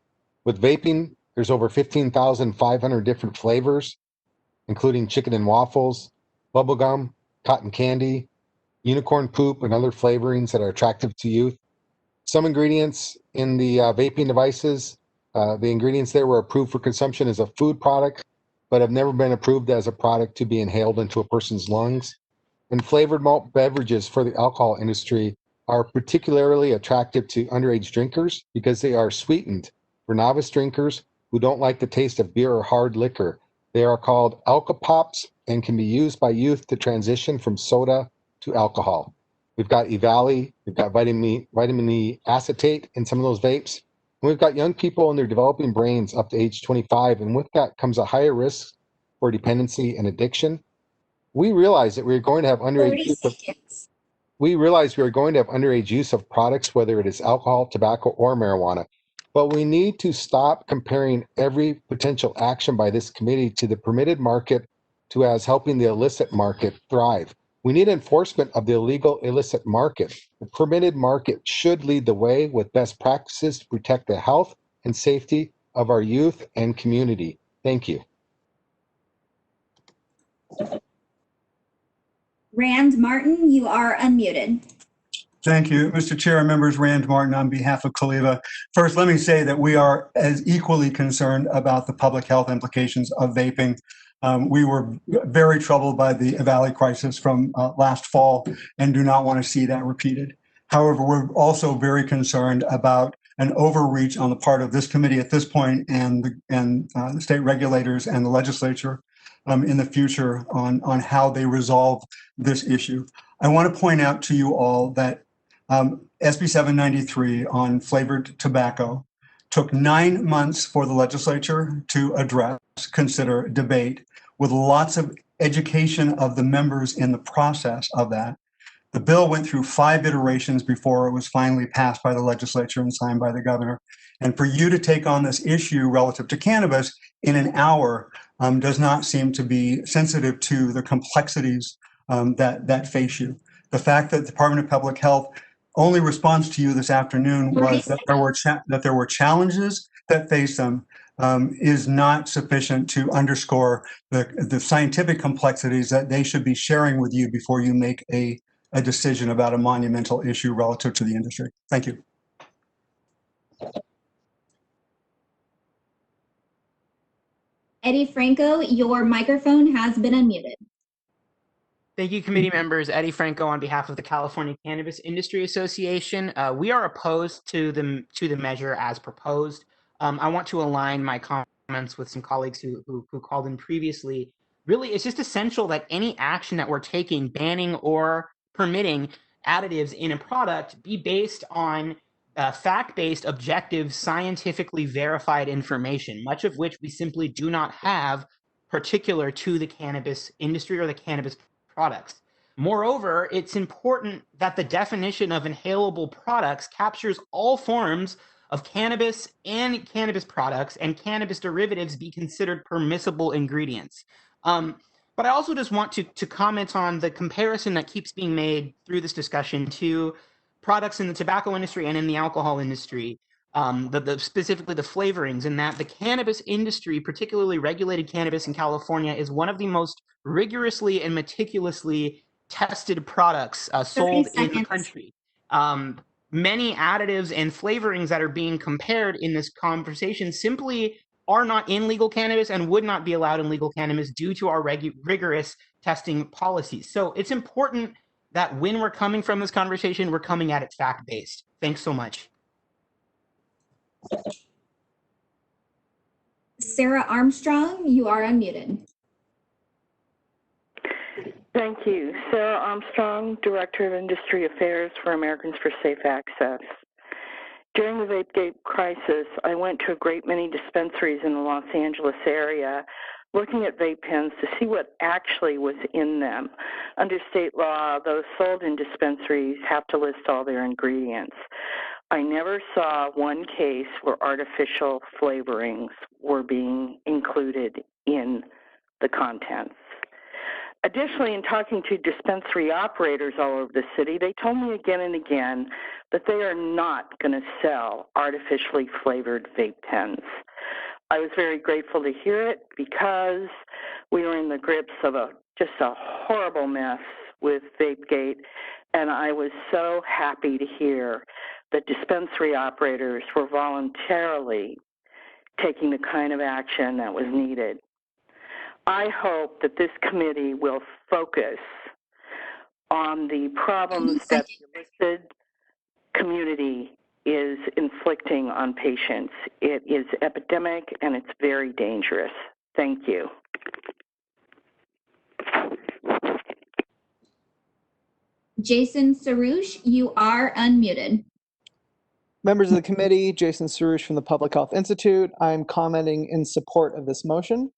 With vaping, there's over 15,500 different flavors, including chicken and waffles, bubblegum, cotton candy, unicorn poop, and other flavorings that are attractive to youth. Some ingredients in the vaping devices, the ingredients there were approved for consumption as a food product, but have never been approved as a product to be inhaled into a person's lungs. And flavored malt beverages for the alcohol industry are particularly attractive to underage drinkers because they are sweetened. For novice drinkers who don't like the taste of beer or hard liquor, they are called alcopops and can be used by youth to transition from soda to alcohol. We've got EVALI, we've got vitamin E acetate in some of those vapes. And we've got young people in their developing brains up to age 25, and with that comes a higher risk for dependency and addiction. We realize that we're going to have underage use of, underage use of products, whether it is alcohol, tobacco, or marijuana. But we need to stop comparing every potential action by this committee to the permitted market to as helping the illicit market thrive. We need enforcement of the illegal illicit market. The permitted market should lead the way with best practices to protect the health and safety of our youth and community. Thank you. Rand Martin, you are unmuted. Thank you, Mr. Chair, members. Rand Martin on behalf of Kaliva. First, let me say that we are as equally concerned about the public health implications of vaping. We were very troubled by the EVALI crisis from last fall and do not want to see that repeated. However, we're also very concerned about an overreach on the part of this committee at this point and the state regulators and the legislature in the future on how they resolve this issue. I want to point out to you all that SB 793 on flavored tobacco took 9 months for the legislature to address, consider, debate, with lots of education of the members in the process of that. The bill went through 5 iterations before it was finally passed by the legislature and signed by the governor. And for you to take on this issue relative to cannabis in an hour does not seem to be sensitive to the complexities that face you. The fact that the Department of Public Health only response to you this afternoon was that there were challenges that face them is not sufficient to underscore the scientific complexities that they should be sharing with you before you make a decision about a monumental issue relative to the industry. Thank you. Eddie Franco, your microphone has been unmuted. Thank you, committee members. Eddie Franco on behalf of the California Cannabis Industry Association. We are opposed to the measure as proposed. I want to align my comments with some colleagues who called in previously. Really, it's just essential that any action that we're taking, banning or permitting additives in a product, be based on fact-based, objective, scientifically verified information, much of which we simply do not have particular to the cannabis industry or the cannabis products. Moreover, it's important that the definition of inhalable products captures all forms of cannabis and cannabis products, and cannabis derivatives be considered permissible ingredients. But I also just want to comment on the comparison that keeps being made through this discussion to products in the tobacco industry and in the alcohol industry, specifically the flavorings, and that the cannabis industry, particularly regulated cannabis in California, is one of the most rigorously and meticulously tested products sold in the country. many additives and flavorings that are being compared in this conversation simply are not in legal cannabis and would not be allowed in legal cannabis due to our rigorous testing policies. So it's important that when we're coming from this conversation, we're coming at it fact-based. Thanks so much. Sarah Armstrong, you are unmuted. Thank you. Sarah Armstrong, Director of Industry Affairs for Americans for Safe Access. During the VapeGate crisis, I went to a great many dispensaries in the Los Angeles area looking at vape pens to see what actually was in them. Under state law, those sold in dispensaries have to list all their ingredients. I never saw one case where artificial flavorings were being included in the contents. Additionally, in talking to dispensary operators all over the city, they told me again and again that they are not going to sell artificially flavored vape pens. I was very grateful to hear it because we were in the grips of just a horrible mess with VapeGate, and I was so happy to hear that dispensary operators were voluntarily taking the kind of action that was needed. I hope that this committee will focus on the problems that the illicit community is inflicting on patients. It is epidemic and it's very dangerous. Thank you. Jason Sarouche, you are unmuted. Members of the committee, Jason Sarouche from the Public Health Institute. I'm commenting in support of this motion.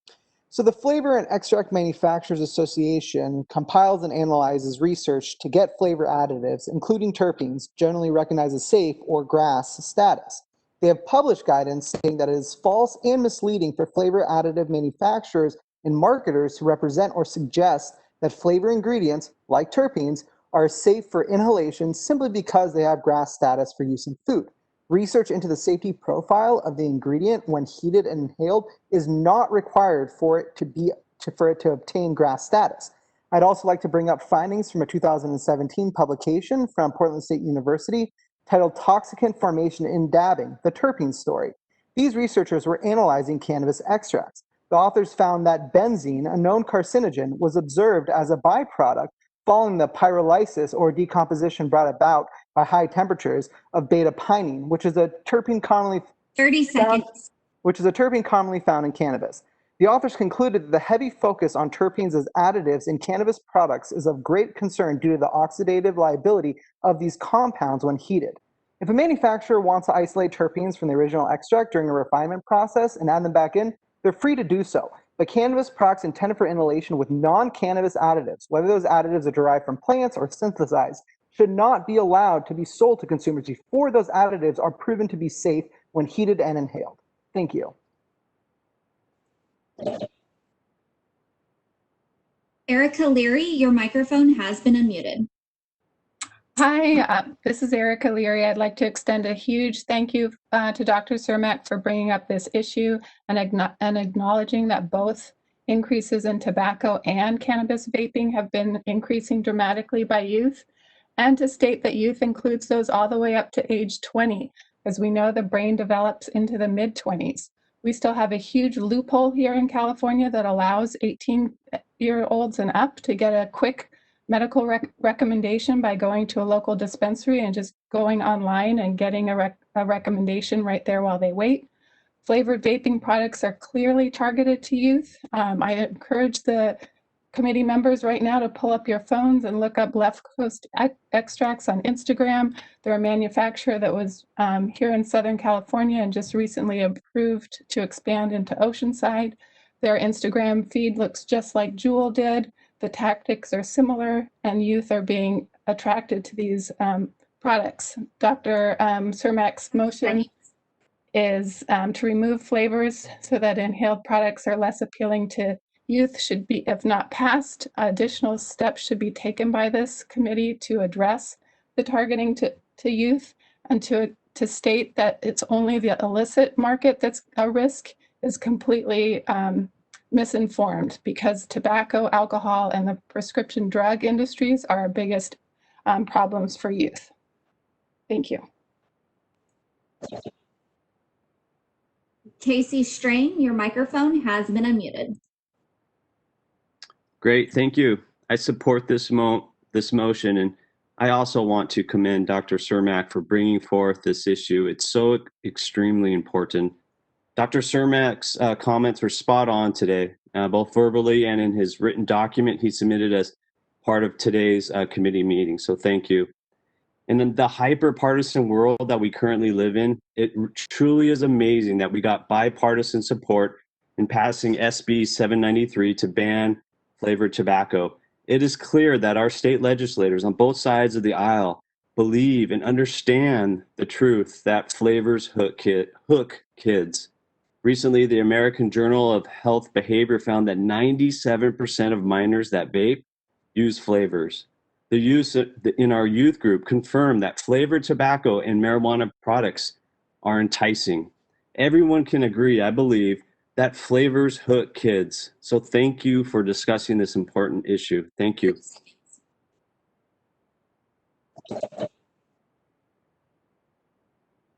So the Flavor and Extract Manufacturers Association compiles and analyzes research to get flavor additives, including terpenes, generally recognized as safe or GRAS status. They have published guidance saying that it is false and misleading for flavor additive manufacturers and marketers who represent or suggest that flavor ingredients, like terpenes, are safe for inhalation simply because they have GRAS status for use in food. Research into the safety profile of the ingredient when heated and inhaled is not required for it to obtain GRAS status. I'd also like to bring up findings from a 2017 publication from Portland State University titled Toxicant Formation in Dabbing, the Terpene Story. These researchers were analyzing cannabis extracts. The authors found that benzene, a known carcinogen, was observed as a byproduct following the pyrolysis or decomposition brought about by high temperatures of beta-pinene, which is a terpene commonly 30 seconds. Which is a terpene commonly found in cannabis. The authors concluded that the heavy focus on terpenes as additives in cannabis products is of great concern due to the oxidative liability of these compounds when heated. If a manufacturer wants to isolate terpenes from the original extract during a refinement process and add them back in, they're free to do so. But cannabis products intended for inhalation with non-cannabis additives, whether those additives are derived from plants or synthesized, should not be allowed to be sold to consumers before those additives are proven to be safe when heated and inhaled. Thank you. Erica Leary, your microphone has been unmuted. Hi, this is Erica Leary. I'd like to extend a huge thank you to Dr. Cermak for bringing up this issue and acknowledging that both increases in tobacco and cannabis vaping have been increasing dramatically by youth, and to state that youth includes those all the way up to age 20, as we know the brain develops into the mid-20s. We still have a huge loophole here in California that allows 18-year-olds and up to get a quick medical recommendation by going to a local dispensary and just going online and getting a recommendation right there while they wait. Flavored vaping products are clearly targeted to youth. I encourage the committee members right now to pull up your phones and look up Left Coast Extracts on Instagram. They're a manufacturer that was here in Southern California and just recently approved to expand into Oceanside. Their Instagram feed looks just like Juul did. The tactics are similar, and youth are being attracted to these products. Dr. Cermak's motion is to remove flavors so that inhaled products are less appealing to youth. Should be, if not passed, additional steps should be taken by this committee to address the targeting to youth, and to state that it's only the illicit market that's a risk is completely misinformed, because tobacco, alcohol, and the prescription drug industries are our biggest problems for youth. Thank you. Casey Strain, your microphone has been unmuted. Great, thank you. I support this motion, and I also want to commend Dr. Cermak for bringing forth this issue. It's so extremely important. Dr. Cermak's comments were spot on today, both verbally and in his written document he submitted as part of today's committee meeting, so thank you. And in the hyper-partisan world that we currently live in, it truly is amazing that we got bipartisan support in passing SB 793 to ban flavored tobacco. It is clear that our state legislators on both sides of the aisle believe and understand the truth that flavors hook kids. Recently, the American Journal of Health Behavior found that 97% of minors that vape use flavors. The use in our youth group confirmed that flavored tobacco and marijuana products are enticing. Everyone can agree, I believe, that flavors hook kids. So thank you for discussing this important issue. Thank you.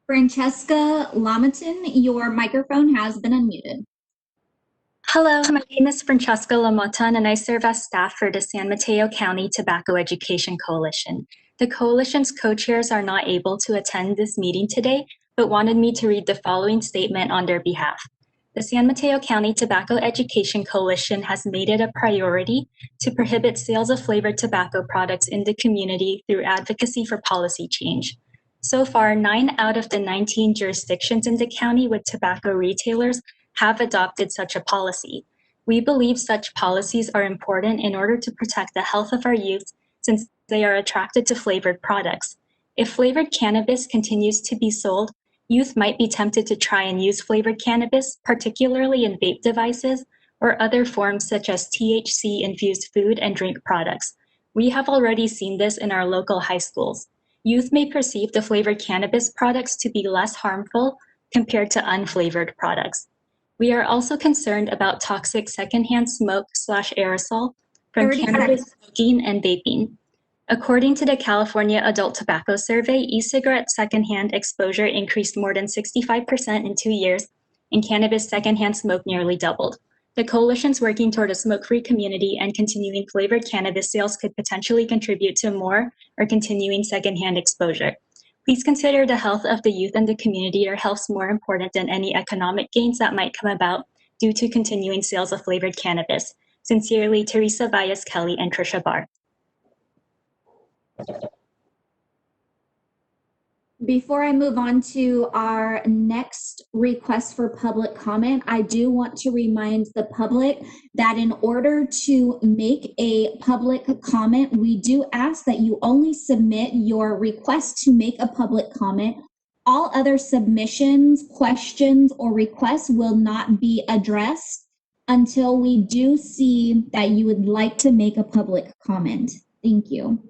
Francesca Lamaton, your microphone has been unmuted. Hello, my name is Francesca Lamotan, and I serve as staff for the San Mateo County Tobacco Education Coalition. The coalition's co-chairs are not able to attend this meeting today, but wanted me to read the following statement on their behalf. The San Mateo County Tobacco Education Coalition has made it a priority to prohibit sales of flavored tobacco products in the community through advocacy for policy change. So far, 9 out of the 19 jurisdictions in the county with tobacco retailers have adopted such a policy. We believe such policies are important in order to protect the health of our youth since they are attracted to flavored products. If flavored cannabis continues to be sold, youth might be tempted to try and use flavored cannabis, particularly in vape devices or other forms such as THC-infused food and drink products. We have already seen this in our local high schools. Youth may perceive the flavored cannabis products to be less harmful compared to unflavored products. We are also concerned about toxic secondhand smoke/aerosol from cannabis smoking and vaping. According to the California Adult Tobacco Survey, e-cigarette secondhand exposure increased more than 65% in 2 years, and cannabis secondhand smoke nearly doubled. The coalition's working toward a smoke-free community, and continuing flavored cannabis sales could potentially contribute to more or continuing secondhand exposure. Please consider the health of the youth and the community. Your health is more important than any economic gains that might come about due to continuing sales of flavored cannabis. Sincerely, Teresa Valles Kelly and Trisha Barr. Before I move on to our next request for public comment, I do want to remind the public that in order to make a public comment, we do ask that you only submit your request to make a public comment. All other submissions, questions, or requests will not be addressed until we do see that you would like to make a public comment. Thank you.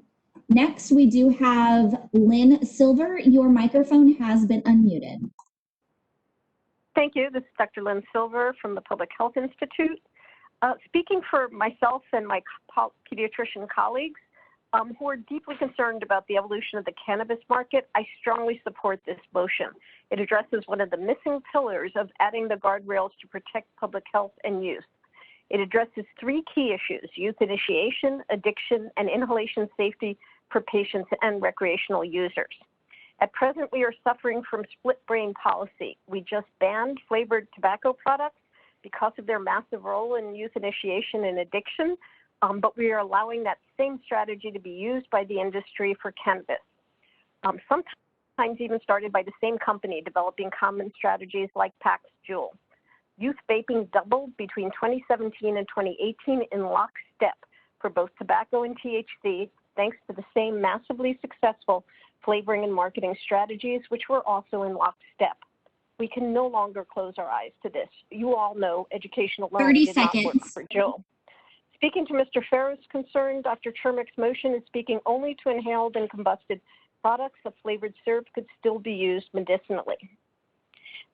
Next, we do have Lynn Silver. Your microphone has been unmuted. Thank you. This is Dr. Lynn Silver from the Public Health Institute. Speaking for myself and my pediatrician colleagues who are deeply concerned about the evolution of the cannabis market, I strongly support this motion. It addresses one of the missing pillars of adding the guardrails to protect public health and youth. It addresses 3 key issues: youth initiation, addiction, and inhalation safety for patients and recreational users. At present, we are suffering from split brain policy. We just banned flavored tobacco products because of their massive role in youth initiation and addiction, but we are allowing that same strategy to be used by the industry for cannabis. Sometimes even started by the same company developing common strategies like PAX Juul. Youth vaping doubled between 2017 and 2018 in lockstep for both tobacco and THC, thanks to the same massively successful flavoring and marketing strategies, which were also in lockstep. We can no longer close our eyes to this. You all know education alone 30 did not work seconds. for Juul. Speaking to Mr. Farrow's concern, Dr. Chermak's motion is speaking only to inhaled and combusted products. The flavored syrup could still be used medicinally.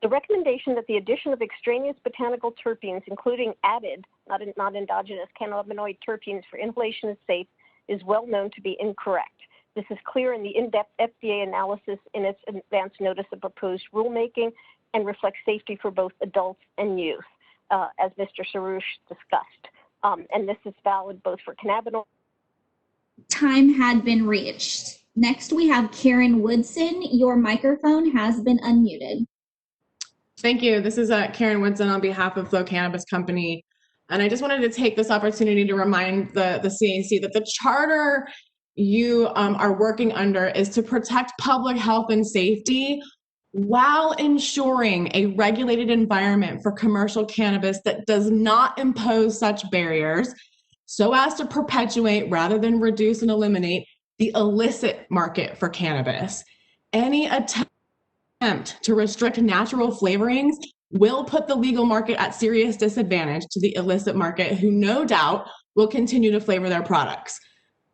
The recommendation that the addition of extraneous botanical terpenes, including added, not endogenous cannabinoid terpenes for inhalation is safe, is well known to be incorrect. This is clear in the in-depth FDA analysis in its advance notice of proposed rulemaking and reflects safety for both adults and youth, as Mr. Sarouche discussed. And this is valid both for cannabinoids. Time had been reached. Next, we have Karen Woodson. Your microphone has been unmuted. Thank you. This is Karen Woodson on behalf of Flow Cannabis Company. And I just wanted to take this opportunity to remind the CAC that the charter you are working under is to protect public health and safety while ensuring a regulated environment for commercial cannabis that does not impose such barriers so as to perpetuate rather than reduce and eliminate the illicit market for cannabis. Any attempt to restrict natural flavorings will put the legal market at serious disadvantage to the illicit market, who no doubt will continue to flavor their products.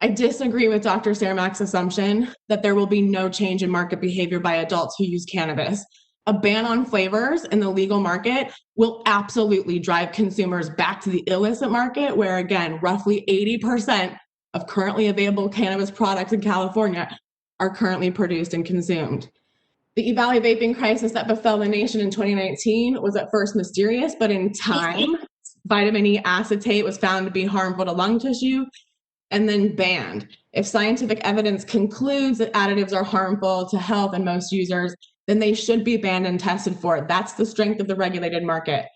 I disagree with Dr. Cermak's assumption that there will be no change in market behavior by adults who use cannabis. A ban on flavors in the legal market will absolutely drive consumers back to the illicit market, where again, roughly 80% of currently available cannabis products in California are currently produced and consumed. The e-valley vaping crisis that befell the nation in 2019 was at first mysterious, but in time, vitamin E acetate was found to be harmful to lung tissue and then banned. If scientific evidence concludes that additives are harmful to health and most users, then they should be banned and tested for it. That's the strength of the regulated market.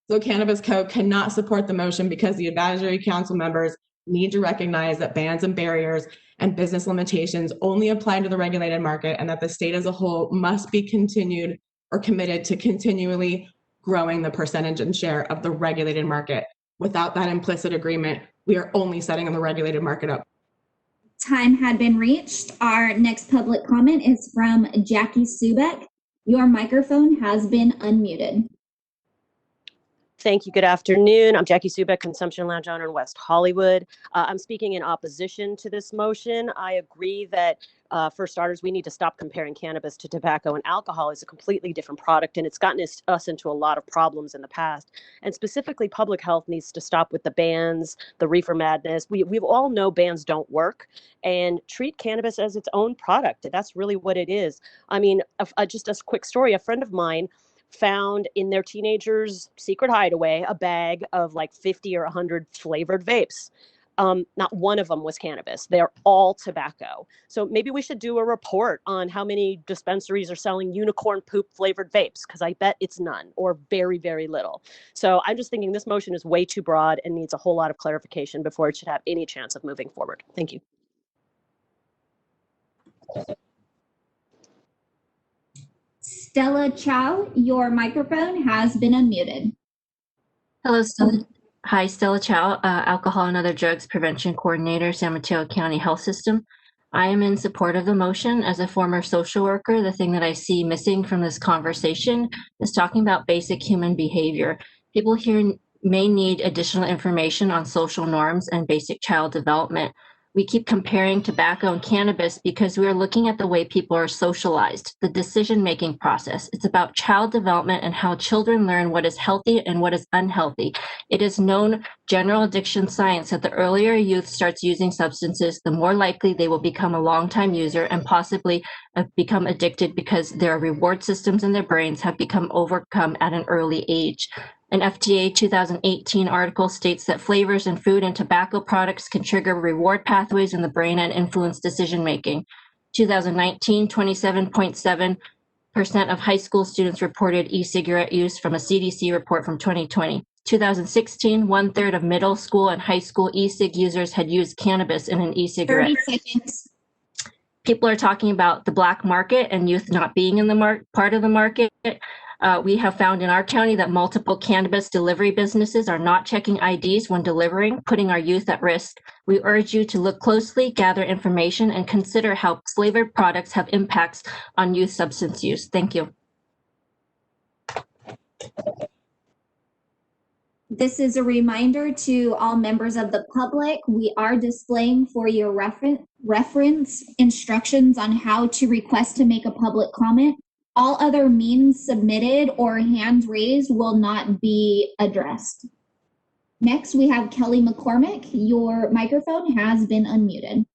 So Cannabis Co. cannot support the motion because the advisory council members need to recognize that bans and barriers and business limitations only apply to the regulated market, and that the state as a whole must be continued or committed to continually growing the percentage and share of the regulated market. Without that implicit agreement, we are only setting the regulated market up. Time had been reached. Our next public comment is from Jackie Subek. Your microphone has been unmuted. Thank you. Good afternoon. I'm Jackie Subek, Consumption Lounge owner in West Hollywood. I'm speaking in opposition to this motion. I agree that for starters, we need to stop comparing cannabis to tobacco and alcohol. It's a completely different product, and it's gotten us into a lot of problems in the past. And specifically, public health needs to stop with the bans, the reefer madness. We all know bans don't work, and treat cannabis as its own product. That's really what it is. I mean, just a quick story. A friend of mine found in their teenager's secret hideaway a bag of like 50 or 100 flavored vapes. Not one of them was cannabis. They're all tobacco. So maybe we should do a report on how many dispensaries are selling unicorn poop flavored vapes, because I bet it's none or very, very little. So I'm just thinking this motion is way too broad and needs a whole lot of clarification before it should have any chance of moving forward. Thank you. Stella Chow, your microphone has been unmuted. Hello, Stella. Hi, Stella Chow, Alcohol and Other Drugs Prevention Coordinator, San Mateo County Health System. I am in support of the motion. As a former social worker, the thing that I see missing from this conversation is talking about basic human behavior. People here may need additional information on social norms and basic child development. We keep comparing tobacco and cannabis because we are looking at the way people are socialized, the decision-making process. It's about child development and how children learn what is healthy and what is unhealthy. It is known general addiction science that the earlier youth starts using substances, the more likely they will become a longtime user and possibly become addicted because their reward systems in their brains have become overcome at an early age. An FDA 2018 article states that flavors in food and tobacco products can trigger reward pathways in the brain and influence decision-making. 2019, 27.7% of high school students reported e-cigarette use from a CDC report from 2020. 2016, 1/3 of middle school and high school e-cig users had used cannabis in an e-cigarette. 30 seconds. People are talking about the black market and youth not being in the part of the market. We have found in our county that multiple cannabis delivery businesses are not checking IDs when delivering, putting our youth at risk. We urge you to look closely, gather information, and consider how flavored products have impacts on youth substance use. Thank you. This is a reminder to all members of the public. We are displaying for your reference instructions on how to request to make a public comment. All other means submitted or hand raised will not be addressed. Next, we have Kelly McCormick. Your microphone has been unmuted.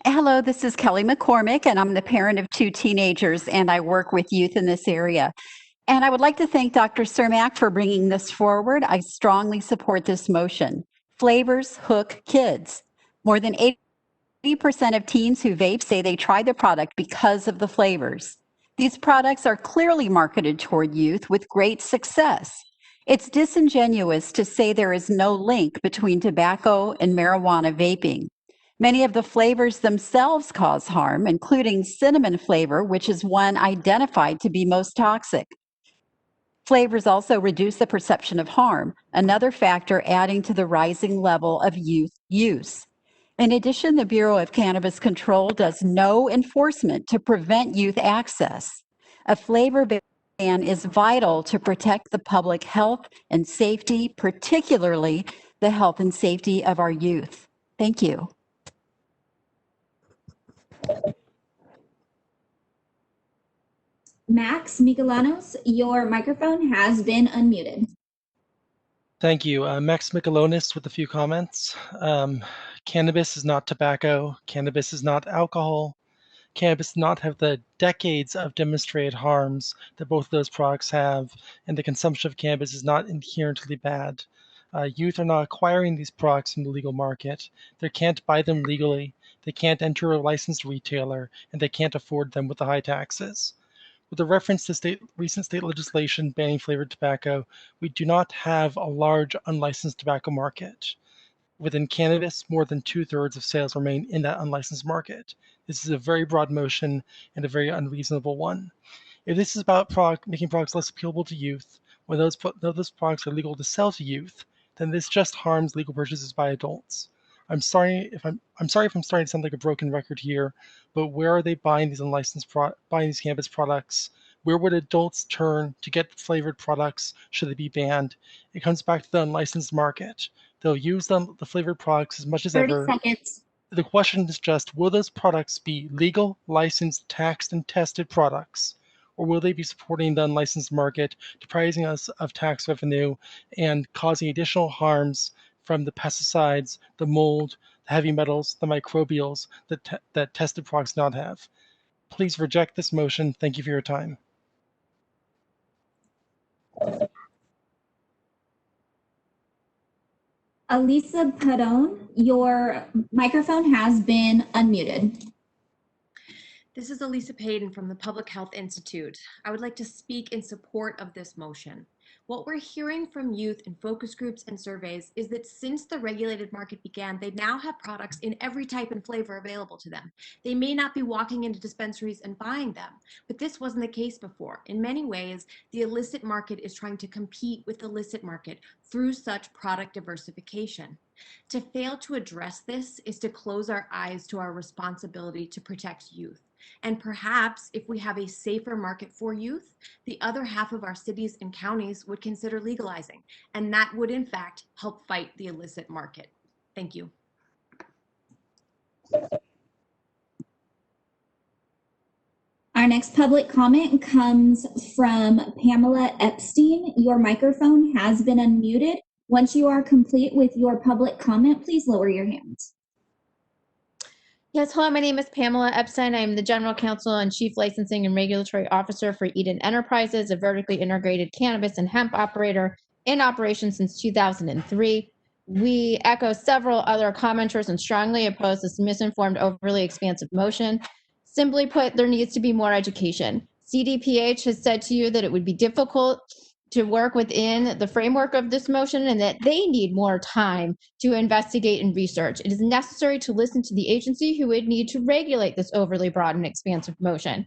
Hello, this is Kelly McCormick, and I'm the parent of 2 teenagers, and I work with youth in this area. And I would like to thank Dr. Cermak for bringing this forward. I strongly support this motion. Flavors hook kids. More than 80% of teens who vape say they tried the product because of the flavors. These products are clearly marketed toward youth with great success. It's disingenuous to say there is no link between tobacco and marijuana vaping. Many of the flavors themselves cause harm, including cinnamon flavor, which is one identified to be most toxic. Flavors also reduce the perception of harm, another factor adding to the rising level of youth use. In addition, the Bureau of Cannabis Control does no enforcement to prevent youth access. A flavor ban is vital to protect the public health and safety, particularly the health and safety of our youth. Thank you. Max Micolanos, your microphone has been unmuted. Thank you. Max Michalonis with a few comments. Cannabis is not tobacco. Cannabis is not alcohol. Cannabis does not have the decades of demonstrated harms that both of those products have, and the consumption of cannabis is not inherently bad. Youth are not acquiring these products from the legal market. They can't buy them legally. They can't enter a licensed retailer, and they can't afford them with the high taxes. With a reference to recent state legislation banning flavored tobacco, we do not have a large unlicensed tobacco market. Within cannabis, more than 2/3 of sales remain in that unlicensed market. This is a very broad motion and a very unreasonable one. If this is about making products less appealable to youth, when those products are legal to sell to youth, then this just harms legal purchases by adults. I'm sorry if I'm starting to sound like a broken record here, but where are they buying these buying these cannabis products? Where would adults turn to get flavored products should they be banned? It comes back to the unlicensed market. They'll use the flavored products as much as 30 ever. seconds. The question is just, will those products be legal, licensed, taxed, and tested products? Or will they be supporting the unlicensed market, depriving us of tax revenue and causing additional harms from the pesticides, the mold, the heavy metals, the microbials that tested products not have? Please reject this motion. Thank you for your time. Elisa Padon, your microphone has been unmuted. This is Elisa Payton from the Public Health Institute. I would like to speak in support of this motion. What we're hearing from youth in focus groups and surveys is that since the regulated market began, they now have products in every type and flavor available to them. They may not be walking into dispensaries and buying them, but this wasn't the case before. In many ways, the illicit market is trying to compete with the licit market through such product diversification. To fail to address this is to close our eyes to our responsibility to protect youth. And perhaps if we have a safer market for youth, the other half of our cities and counties would consider legalizing, and that would in fact help fight the illicit market. Thank you. Our next public comment comes from Pamela Epstein. Your microphone has been unmuted. Once you are complete with your public comment, please lower your hands. Yes, hello, my name is Pamela Epstein. I'm the General Counsel and Chief Licensing and Regulatory Officer for Eden Enterprises, a vertically integrated cannabis and hemp operator in operation since 2003. We echo several other commenters and strongly oppose this misinformed, overly expansive motion. Simply put, there needs to be more education. CDPH has said to you that it would be difficult to work within the framework of this motion and that they need more time to investigate and research. It is necessary to listen to the agency who would need to regulate this overly broad and expansive motion.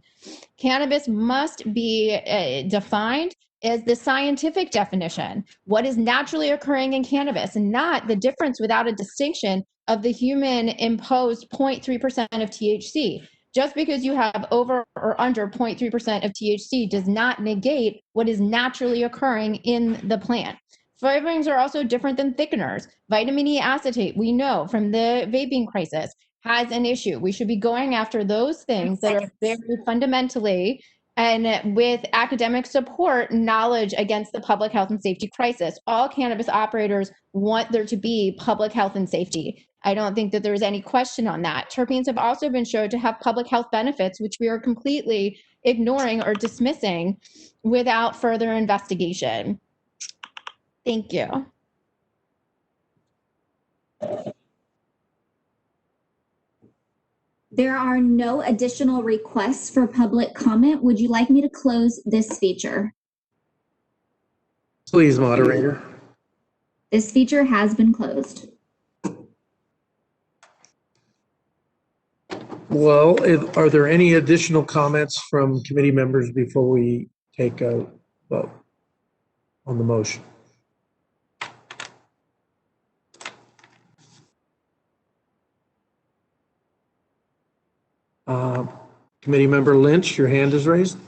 Cannabis must be defined as the scientific definition, what is naturally occurring in cannabis, and not the difference without a distinction of the human imposed 0.3% of THC. Just because you have over or under 0.3% of THC does not negate what is naturally occurring in the plant. Flavorings are also different than thickeners. Vitamin E acetate, we know from the vaping crisis, has an issue. We should be going after those things that are very fundamentally and with academic support, knowledge against the public health and safety crisis. All cannabis operators want there to be public health and safety. I don't think that there's any question on that. Terpenes have also been shown to have public health benefits, which we are completely ignoring or dismissing without further investigation. Thank you. There are no additional requests for public comment. Would you like me to close this feature? Please, moderator. This feature has been closed. Well, are there any additional comments from committee members before we take a vote on the motion? Committee member Lynch, your hand is raised.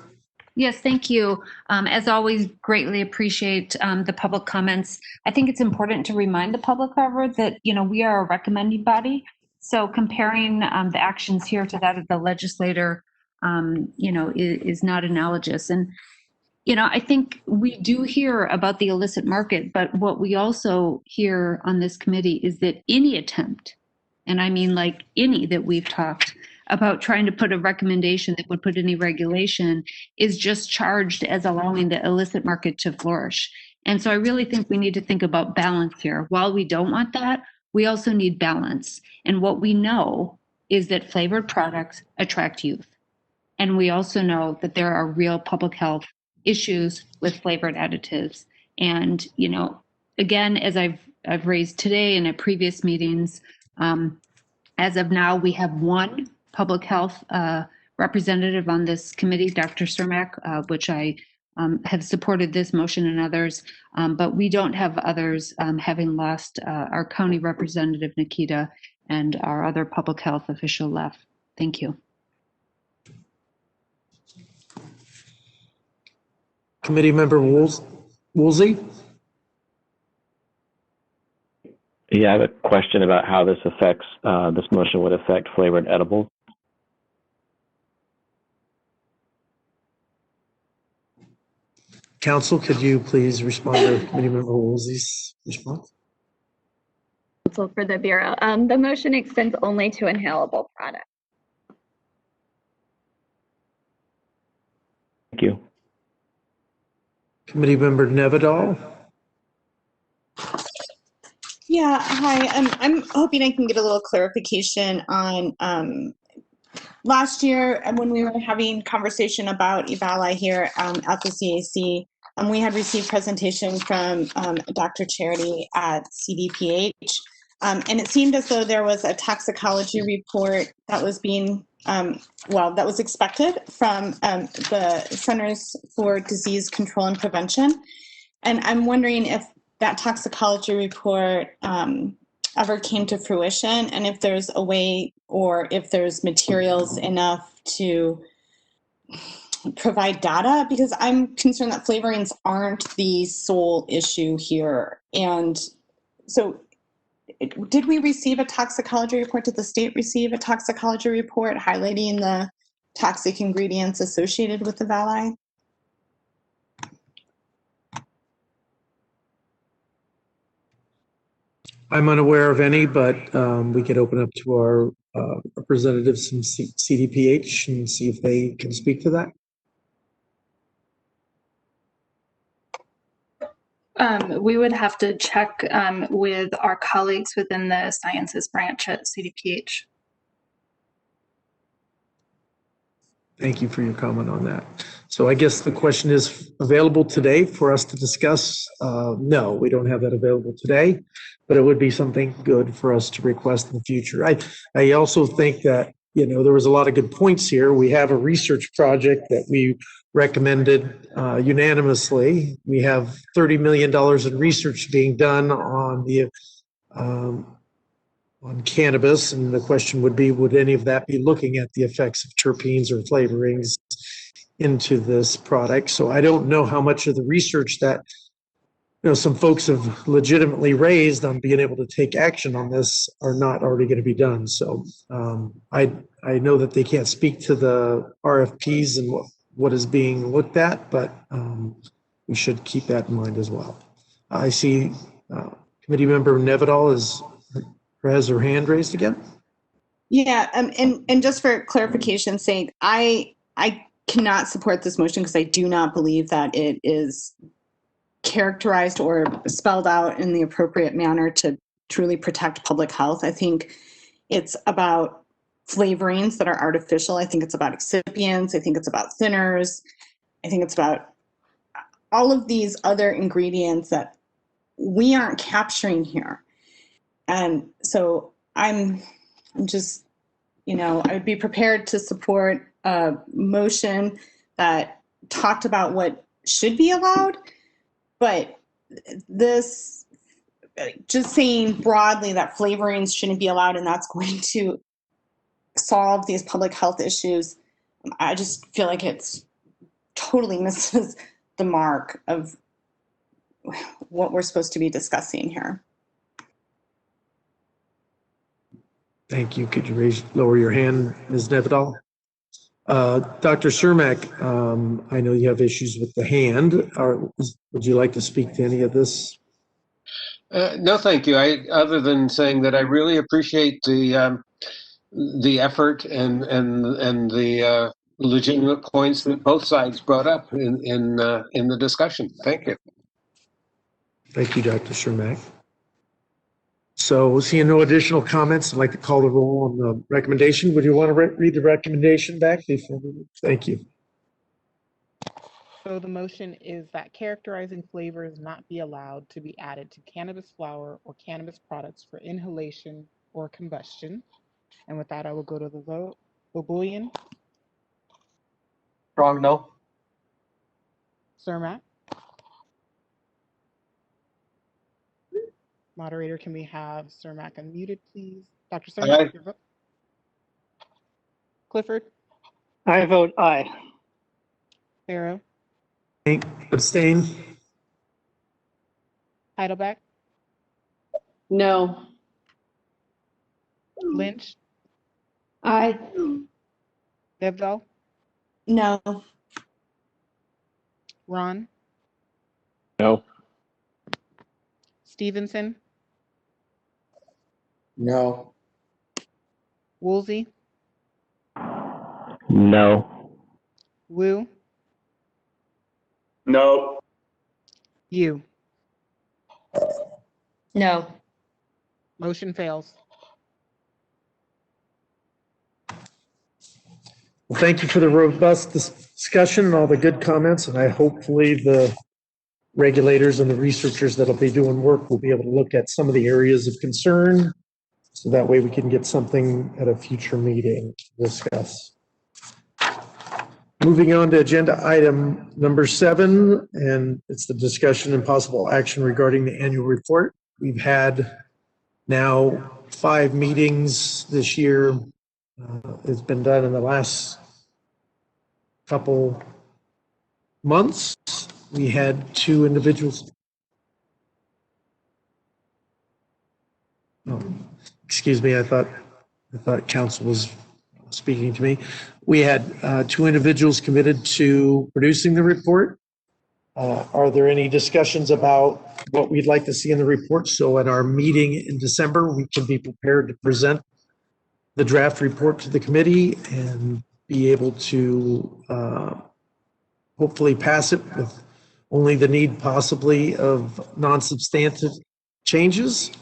Yes, thank you. As always, greatly appreciate the public comments. I think it's important to remind the public, however, that we are a recommending body. So comparing the actions here to that of the legislator, is not analogous. And I think we do hear about the illicit market, but what we also hear on this committee is that any attempt, and I mean like any that we've talked about trying to put a recommendation that would put any regulation, is just charged as allowing the illicit market to flourish. And so I really think we need to think about balance here. While we don't want that, we also need balance. And what we know is that flavored products attract youth. And we also know that there are real public health issues with flavored additives. And, again, as I've raised today and at previous meetings, as of now, we have one public health representative on this committee, Dr. Cermak, which I have supported this motion and others, but we don't have others, having lost our county representative, Nikita, and our other public health official left. Thank you. Committee member Woolsey? Yeah, I have a question about how this affects, this motion would affect flavored edibles. Council, could you please respond to Committee member Woolsey's response? Council for the Bureau. The motion extends only to inhalable products. Thank you. Committee member Nevedal? Yeah, hi. I'm hoping I can get a little clarification on last year when we were having conversation about EVALI here at the CAC. We had received presentation from Dr. Charity at CDPH, and it seemed as though there was a toxicology report that was being, that was expected from the Centers for Disease Control and Prevention. And I'm wondering if that toxicology report ever came to fruition, and if there's a way or if there's materials enough to provide data, because I'm concerned that flavorings aren't the sole issue here. And so did we receive a toxicology report? Did the state receive a toxicology report highlighting the toxic ingredients associated with the EVALI? I'm unaware of any, but we could open up to our representatives from CDPH and see if they can speak to that. We would have to check with our colleagues within the sciences branch at CDPH. Thank you for your comment on that. So I guess the question is available today for us to discuss. No, we don't have that available today, but it would be something good for us to request in the future. I also think that, there was a lot of good points here. We have a research project that we recommended unanimously. We have $30 million in research being done on the on cannabis, and the question would be, would any of that be looking at the effects of terpenes or flavorings into this product? So I don't know how much of the research that some folks have legitimately raised on being able to take action on this are not already going to be done. So I know that they can't speak to the RFPs and what is being looked at, but we should keep that in mind as well. I see Committee Member Nevedal is has her hand raised again. Yeah, and just for clarification's sake, I cannot support this motion because I do not believe that it is characterized or spelled out in the appropriate manner to truly protect public health. I think it's about flavorings that are artificial. I think it's about excipients. I think it's about thinners. I think it's about all of these other ingredients that we aren't capturing here. And so I'm just, I would be prepared to support a motion that talked about what should be allowed, but this just saying broadly that flavorings shouldn't be allowed and that's going to solve these public health issues, I just feel like it's totally misses the mark of what we're supposed to be discussing here. Thank you. Could you lower your hand, Ms. Nevedal? Dr. Cermak, I know you have issues with the hand. Would you like to speak to any of this? No, thank you. Other than saying that I really appreciate the effort and the legitimate points that both sides brought up in the discussion. Thank you. Thank you, Dr. Cermak. So, seeing no additional comments, I'd like to call the roll on the recommendation. Would you want to read the recommendation back? Thank you. So the motion is that characterizing flavors not be allowed to be added to cannabis flower or cannabis products for inhalation or combustion. And with that, I will go to the vote. Boboian. Strong no. Cermak. Moderator, can we have Cermak unmuted, please? Dr. Cermak, your vote. Clifford. I vote aye. Farrow. Abstain. Heidelbeck. No. Lynch. Aye. Nevedal. No. Ron. No. Stevenson. No. Woolsey. No. Wu. No. You. No. Motion fails. Well, thank you for the robust discussion and all the good comments, and hopefully the regulators and the researchers that'll be doing work will be able to look at some of the areas of concern, so that way we can get something at a future meeting to discuss. Moving on to agenda item number 7, and it's the discussion and possible action regarding the annual report. We've had now 5 meetings this year. It's been done in the last couple months. We had 2 individuals. Oh, excuse me, I thought council was speaking to me. We had 2 individuals committed to producing the report. Are there any discussions about what we'd like to see in the report? So at our meeting in December, we can be prepared to present the draft report to the committee and be able to hopefully pass it with only the need possibly of non-substantive changes.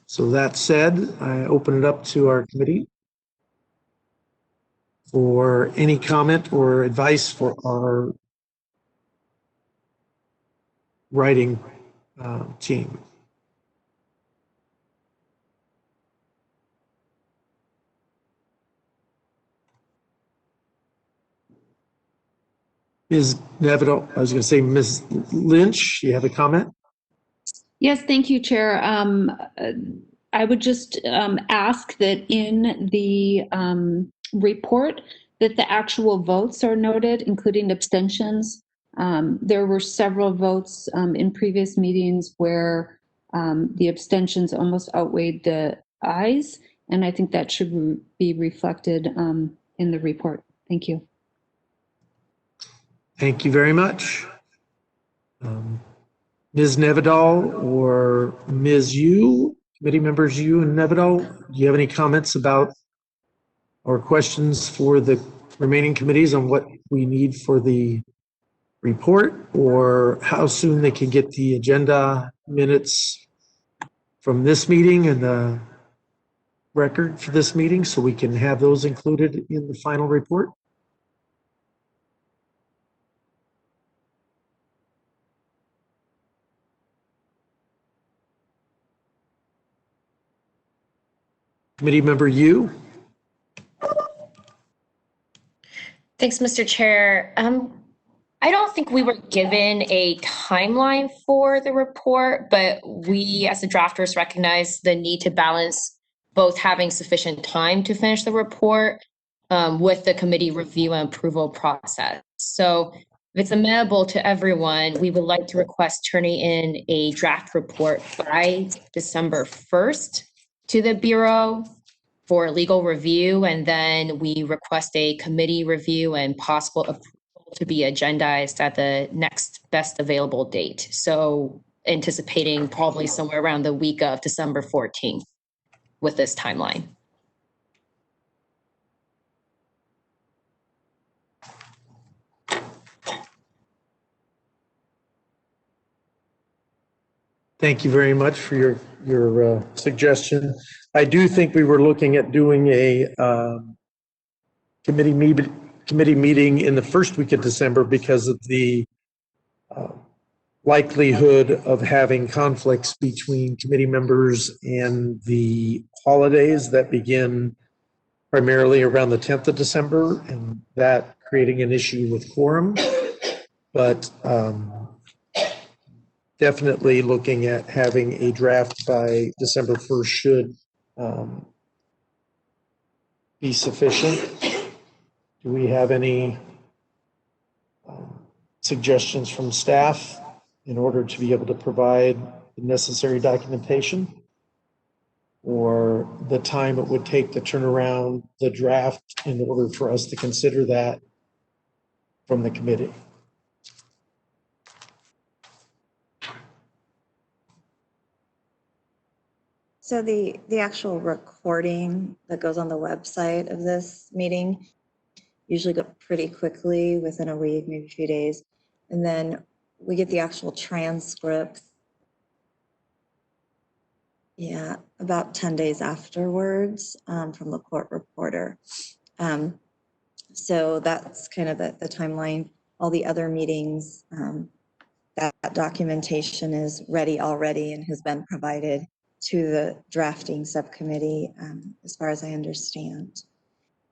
So that said, I open it up to our committee for any comment or advice for our writing team. Ms. Nevedal, I was going to say Ms. Lynch, you have a comment? Yes, thank you, Chair. I would just ask that in the report that the actual votes are noted, including abstentions. There were several votes in previous meetings where the abstentions almost outweighed the ayes, and I think that should be reflected in the report. Thank you. Thank you very much. Ms. Nevedal or Ms. Yu, committee members Yu and Nevedal, do you have any comments about or questions for the remaining committees on what we need for the report, or how soon they can get the agenda minutes from this meeting and the record for this meeting so we can have those included in the final report? Committee member Yu. Thanks, Mr. Chair. I don't think we were given a timeline for the report, but we as the drafters recognize the need to balance both having sufficient time to finish the report with the committee review and approval process. So if it's amenable to everyone, we would like to request turning in a draft report by December 1st to the Bureau for legal review, and then we request a committee review and possible approval to be agendized at the next best available date. So anticipating probably somewhere around the week of December 14th with this timeline. Thank you very much for your suggestion. I do think we were looking at doing a committee meeting in the first week of December because of the likelihood of having conflicts between committee members and the holidays that begin primarily around the 10th of December, and that creating an issue with quorum. But definitely looking at having a draft by December 1st should be sufficient. Do we have any suggestions from staff in order to be able to provide the necessary documentation, or the time it would take to turn around the draft in order for us to consider that from the committee? So the actual recording that goes on the website of this meeting usually go pretty quickly, within a week, maybe a few days. And then we get the actual transcript, yeah, about 10 days afterwards from the court reporter. So that's kind of the timeline. All the other meetings, that documentation is ready already and has been provided to the drafting subcommittee, as far as I understand.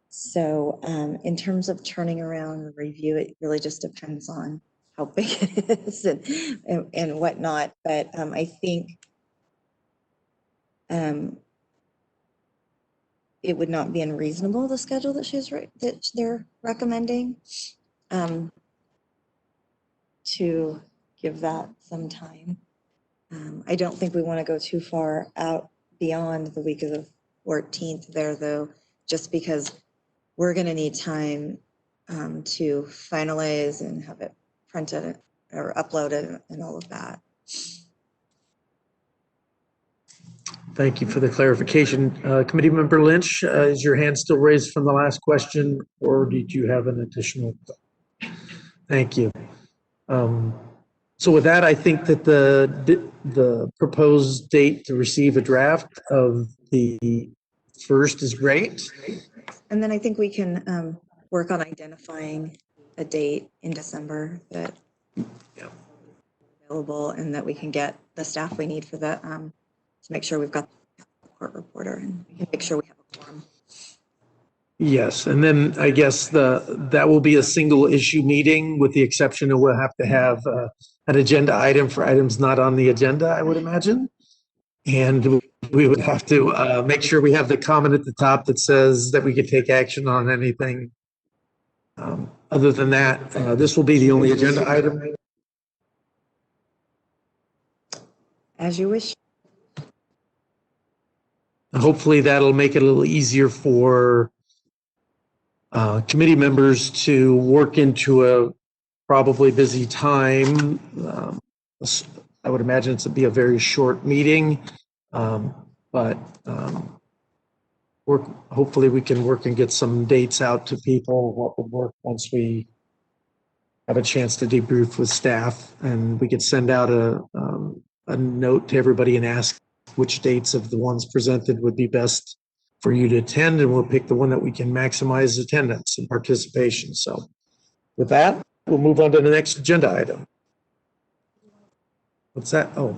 So in terms of turning around the review, it really just depends on how big it is and whatnot. But I think it would not be unreasonable, the schedule that they're recommending, to give that some time. I don't think we want to go too far out beyond the week of the 14th there, though, just because we're going to need time to finalize and have it printed or uploaded and all of that. Thank you for the clarification. Committee member Lynch, is your hand still raised from the last question, or did you have an additional? Thank you. So with that, I think that the proposed date to receive a draft of the first is great. And then I think we can work on identifying a date in December that is available and that we can get the staff we need for that, to make sure we've got the court reporter and we can make sure we have a quorum. Yes, and then I guess that will be a single issue meeting, with the exception of we'll have to have an agenda item for items not on the agenda, I would imagine. And we would have to make sure we have the comment at the top that says that we could take action on anything. Other than that, this will be the only agenda item. As you wish. Hopefully that'll make it a little easier for committee members to work into a probably busy time, I would imagine it's to be a very short meeting, but hopefully we can work and get some dates out to people, what would work once we have a chance to debrief with staff, and we could send out a note to everybody and ask which dates of the ones presented would be best for you to attend, and we'll pick the one that we can maximize attendance and participation. So with that, we'll move on to the next agenda item. What's that? Oh.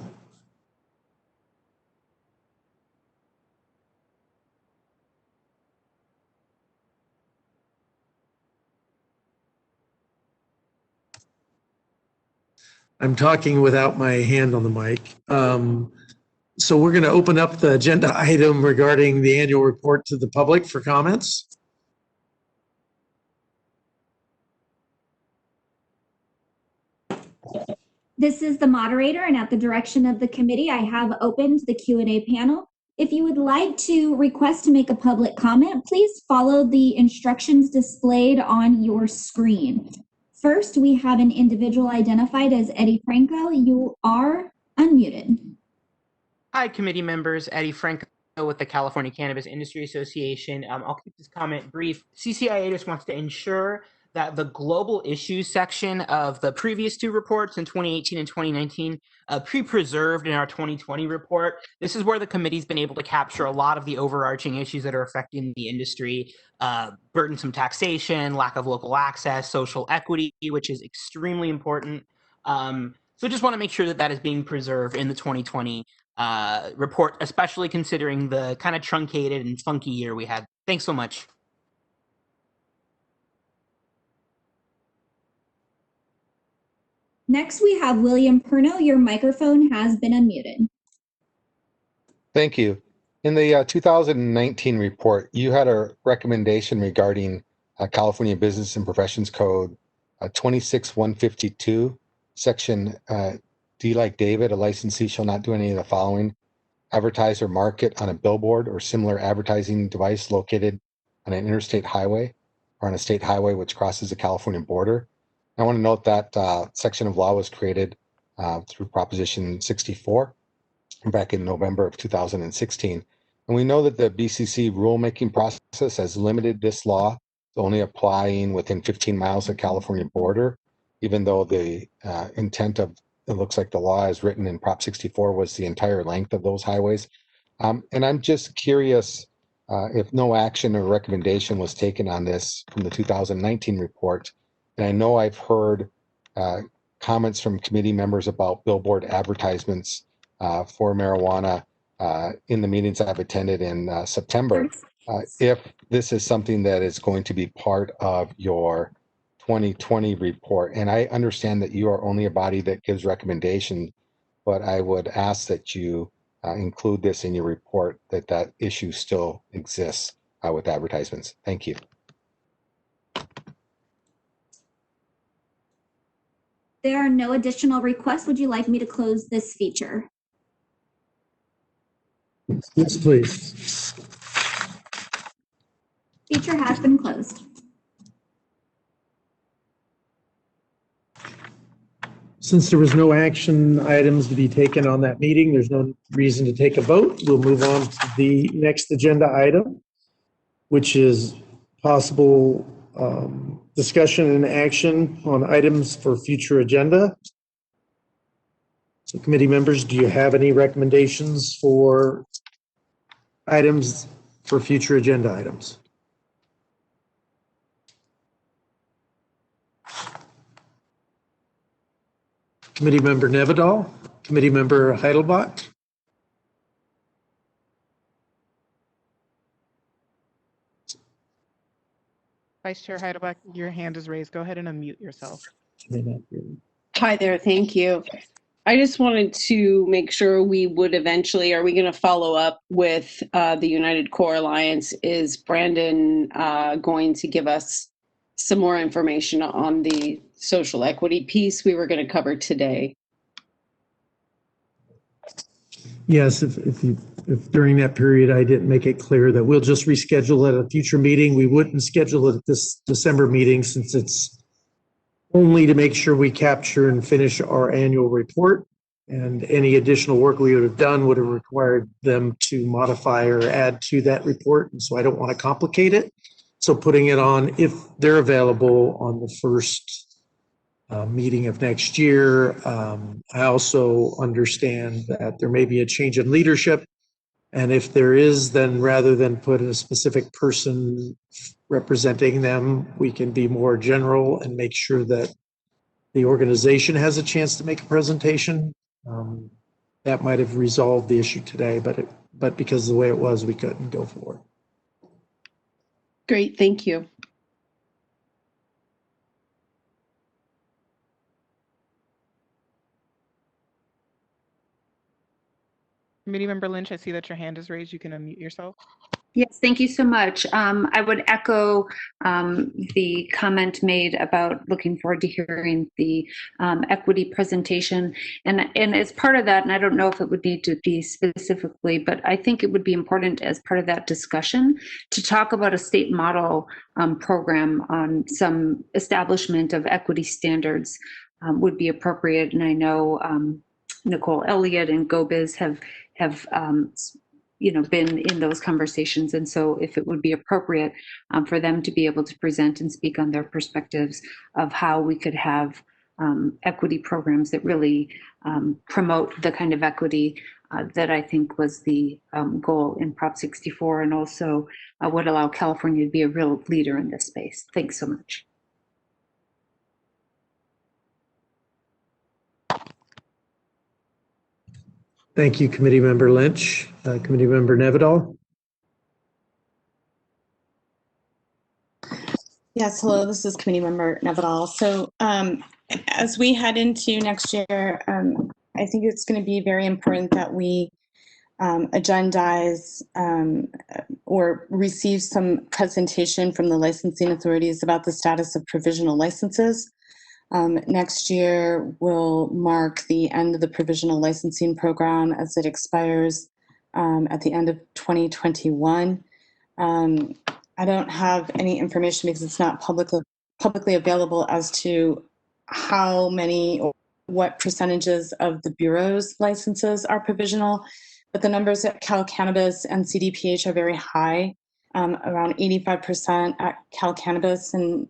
I'm talking without my hand on the mic. So we're going to open up the agenda item regarding the annual report to the public for comments. This is the moderator, and at the direction of the committee, I have opened the Q&A panel. If you would like to request to make a public comment, please follow the instructions displayed on your screen. First, we have an individual identified as Eddie Franco. You are unmuted. Hi, committee members. Eddie Franco with the California Cannabis Industry Association. I'll keep this comment brief. CCIA just wants to ensure that the global issues section of the previous two reports in 2018 and 2019 pre-preserved in our 2020 report. This is where the committee's been able to capture a lot of the overarching issues that are affecting the industry, burdensome taxation, lack of local access, social equity, which is extremely important. So just want to make sure that that is being preserved in the 2020 report, especially considering the kind of truncated and funky year we had. Thanks so much. Next, we have William Perno. Your microphone has been unmuted. Thank you. In the 2019 report, you had a recommendation regarding California Business and Professions Code 26152, section D like David, a licensee shall not do any of the following: advertise or market on a billboard or similar advertising device located on an interstate highway or on a state highway which crosses the California border. I want to note that section of law was created through Proposition 64 back in November of 2016. And we know that the BCC rulemaking process has limited this law to only applying within 15 miles of the California border, even though the intent of, it looks like the law as written in Prop 64 was the entire length of those highways. And I'm just curious if no action or recommendation was taken on this from the 2019 report. And I know I've heard comments from committee members about billboard advertisements for marijuana in the meetings I've attended in September. If this is something that is going to be part of your 2020 report, and I understand that you are only a body that gives recommendations, but I would ask that you include this in your report, that that issue still exists with advertisements. Thank you. There are no additional requests. Would you like me to close this feature? Yes, please. Feature has been closed. Since there was no action items to be taken on that meeting, there's no reason to take a vote. We'll move on to the next agenda item, which is possible discussion and action on items for future agenda. So committee members, do you have any recommendations for items for future agenda items? Committee member Nevedal, committee member Heidelbach. Vice Chair Heidelbach, your hand is raised. Go ahead and unmute yourself. Hi there, thank you. I just wanted to make sure we would eventually, are we going to follow up with the United Core Alliance? Is Brandon going to give us some more information on the social equity piece we were going to cover today? Yes, if during that period I didn't make it clear that we'll just reschedule at a future meeting. We wouldn't schedule it at this December meeting since it's only to make sure we capture and finish our annual report. And any additional work we would have done would have required them to modify or add to that report. And so I don't want to complicate it. So putting it on, if they're available, on the first meeting of next year. I also understand that there may be a change in leadership. And if there is, then rather than put a specific person representing them, we can be more general and make sure that the organization has a chance to make a presentation. That might have resolved the issue today, but because of the way it was, we couldn't go forward. Great, thank you. Committee Member Lynch, I see that your hand is raised. You can unmute yourself. Yes, thank you so much. I would echo the comment made about looking forward to hearing the equity presentation. And as part of that, and I don't know if it would need to be specifically, but I think it would be important as part of that discussion to talk about a state model program on some establishment of equity standards would be appropriate. And I know Nicole Elliott and GoBiz have been in those conversations. And so if it would be appropriate for them to be able to present and speak on their perspectives of how we could have equity programs that really promote the kind of equity that I think was the goal in Prop 64, and also would allow California to be a real leader in this space. Thanks so much. Thank you, Committee Member Lynch. Committee Member Nevedal. Yes, hello, this is Committee Member Nevedal. So as we head into next year, I think it's going to be very important that we agendize or receive some presentation from the licensing authorities about the status of provisional licenses. Next year will mark the end of the provisional licensing program as it expires at the end of 2021. I don't have any information because it's not publicly available as to how many or what percentages of the Bureau's licenses are provisional, but the numbers at Cal Cannabis and CDPH are very high, around 85% at Cal Cannabis and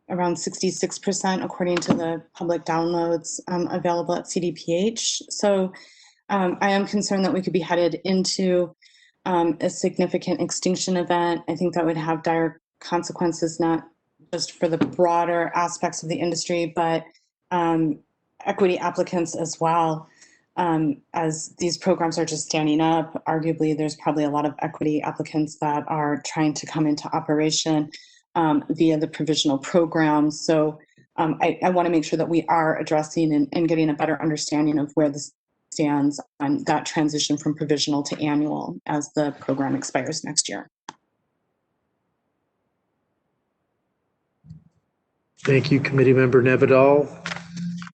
around 66% according to the public downloads available at CDPH. So I am concerned that we could be headed into a significant extinction event. I think that would have dire consequences, not just for the broader aspects of the industry, but equity applicants as well. As these programs are just standing up, arguably there's probably a lot of equity applicants that are trying to come into operation via the provisional program. So I want to make sure that we are addressing and getting a better understanding of where this stands on that transition from provisional to annual as the program expires next year. Thank you, Committee Member Nevedal.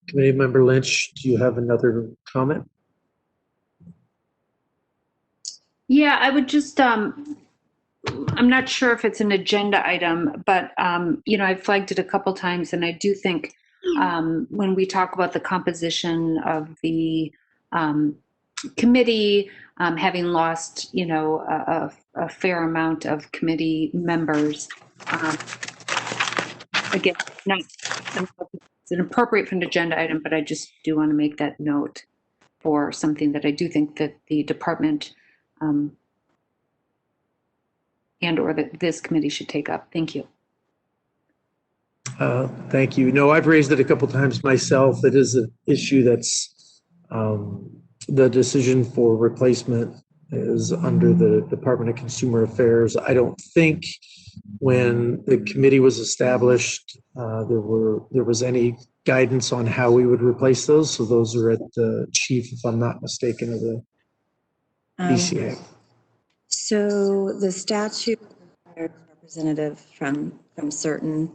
Committee Member Lynch, do you have another comment? Yeah, I would just, I'm not sure if it's an agenda item, but, I flagged it a couple times, and I do think when we talk about the composition of the committee, having lost, a fair amount of committee members, again, it's an appropriate for an agenda item, but I just do want to make that note for something that I do think that the department and or that this committee should take up. Thank you. Thank you. No, I've raised it a couple times myself. It is an issue that's the decision for replacement is under the Department of Consumer Affairs. I don't think when the committee was established, there was any guidance on how we would replace those. So those are at the chief, if I'm not mistaken, of the DCA. So the statute requires a representative from certain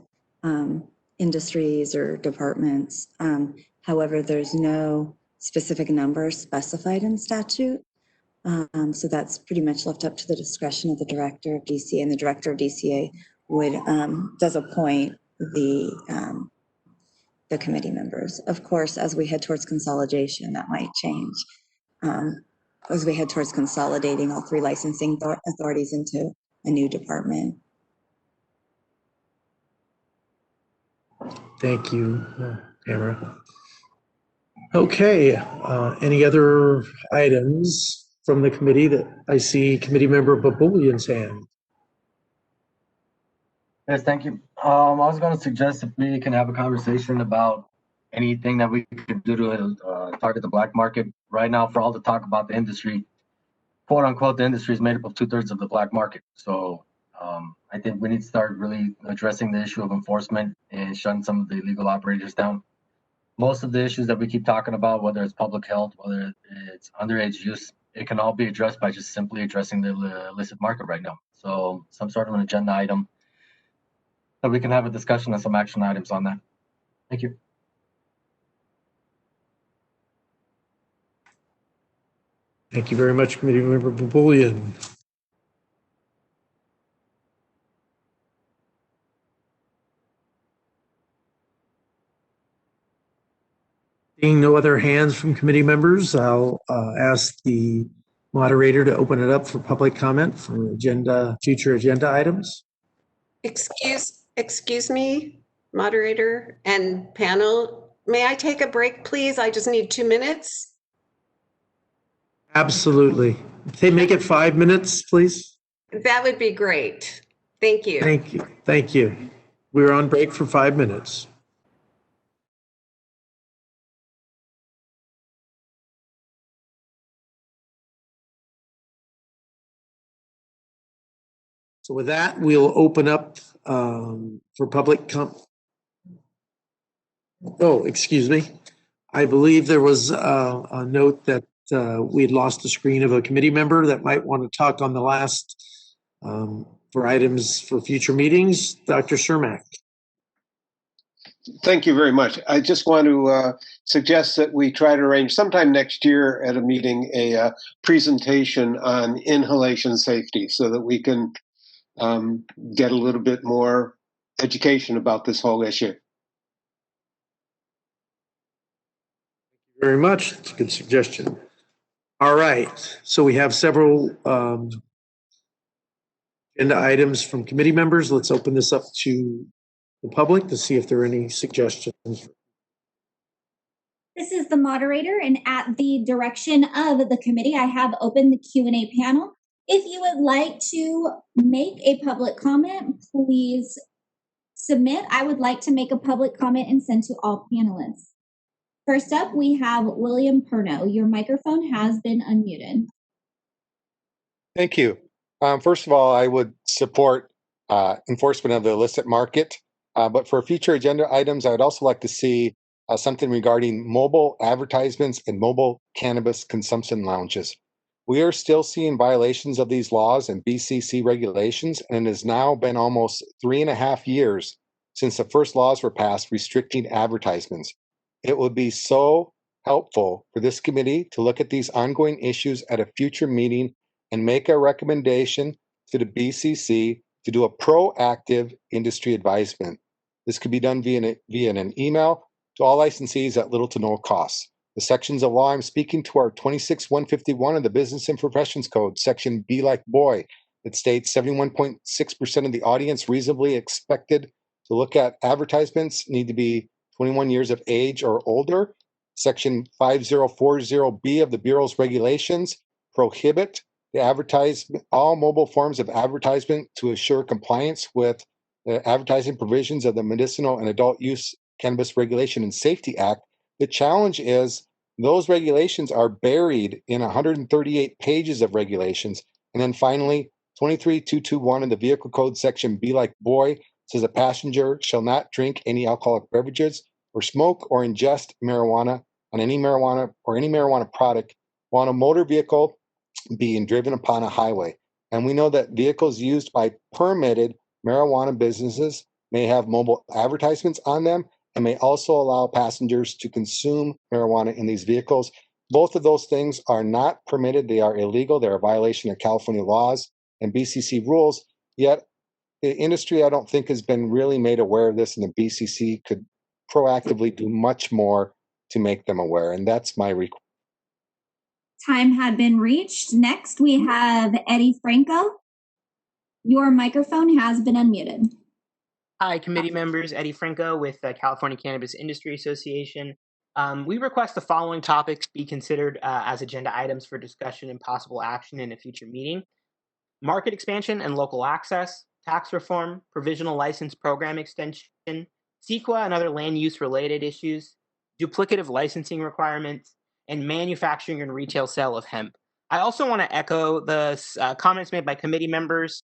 industries or departments. However, there's no specific number specified in statute. So that's pretty much left up to the discretion of the director of DCA, and the director of DCA does appoint the the committee members. Of course, as we head towards consolidation, that might change. As we head towards consolidating all 3 licensing authorities into a new department. Thank you, Tamara. Okay, any other items from the committee? That I see committee member Baboulian's hand. Yes, thank you. I was going to suggest if we can have a conversation about anything that we could do to target the black market. Right now, for all the talk about the industry, quote unquote, the industry is made up of 2/3 of the black market. So I think we need to start really addressing the issue of enforcement and shutting some of the illegal operators down. Most of the issues that we keep talking about, whether it's public health, whether it's underage use, it can all be addressed by just simply addressing the illicit market right now. So some sort of an agenda item that we can have a discussion and some action items on that. Thank you. Thank you very much, committee member Baboulian. Seeing no other hands from committee members, I'll ask the moderator to open it up for public comment for future agenda items. Excuse me, moderator and panel. May I take a break, please? I just need 2 minutes. Absolutely. Hey, make it 5 minutes, please. That would be great. Thank you. Thank you. Thank you. We're on break for 5 minutes. So with that, we'll open up for public Oh, excuse me. I believe there was a note that we had lost the screen of a committee member that might want to talk on the last for items for future meetings. Dr. Cermak. Thank you very much. I just want to suggest that we try to arrange sometime next year at a meeting a presentation on inhalation safety so that we can get a little bit more education about this whole issue. Very much. That's a good suggestion. All right. So we have several agenda items from committee members. Let's open this up to the public to see if there are any suggestions. This is the moderator, and at the direction of the committee, I have opened the Q&A panel. If you would like to make a public comment, please submit. I would like to make a public comment and send to all panelists. First up, we have William Perno. Your microphone has been unmuted. Thank you. First of all, I would support enforcement of the illicit market. But for future agenda items, I would also like to see something regarding mobile advertisements and mobile cannabis consumption lounges. We are still seeing violations of these laws and BCC regulations, and it has now been almost 3.5 years since the first laws were passed restricting advertisements. It would be so helpful for this committee to look at these ongoing issues at a future meeting and make a recommendation to the BCC to do a proactive industry advisement. This could be done via an email to all licensees at little to no cost. The sections of law I'm speaking to are 26-151 of the Business and Professions Code, section B like boy, that states 71.6% of the audience reasonably expected to look at advertisements need to be 21 years of age or older. Section 5040B of the Bureau's regulations prohibit the advertisement, all mobile forms of advertisement to assure compliance with the advertising provisions of the Medicinal and Adult Use Cannabis Regulation and Safety Act. The challenge is those regulations are buried in 138 pages of regulations. And then finally, 23221 in the Vehicle Code section B like boy says a passenger shall not drink any alcoholic beverages or smoke or ingest marijuana on any marijuana or any marijuana product while on a motor vehicle being driven upon a highway. And we know that vehicles used by permitted marijuana businesses may have mobile advertisements on them and may also allow passengers to consume marijuana in these vehicles. Both of those things are not permitted. They are illegal. They're a violation of California laws and BCC rules. Yet the industry, I don't think, has been really made aware of this, and the BCC could proactively do much more to make them aware. And that's my request. Time had been reached. Next, we have Eddie Franco. Your microphone has been unmuted. Hi, committee members. Eddie Franco with the California Cannabis Industry Association. We request the following topics be considered as agenda items for discussion and possible action in a future meeting: market expansion and local access, tax reform, provisional license program extension, CEQA and other land use related issues, duplicative licensing requirements, and manufacturing and retail sale of hemp. I also want to echo the comments made by committee members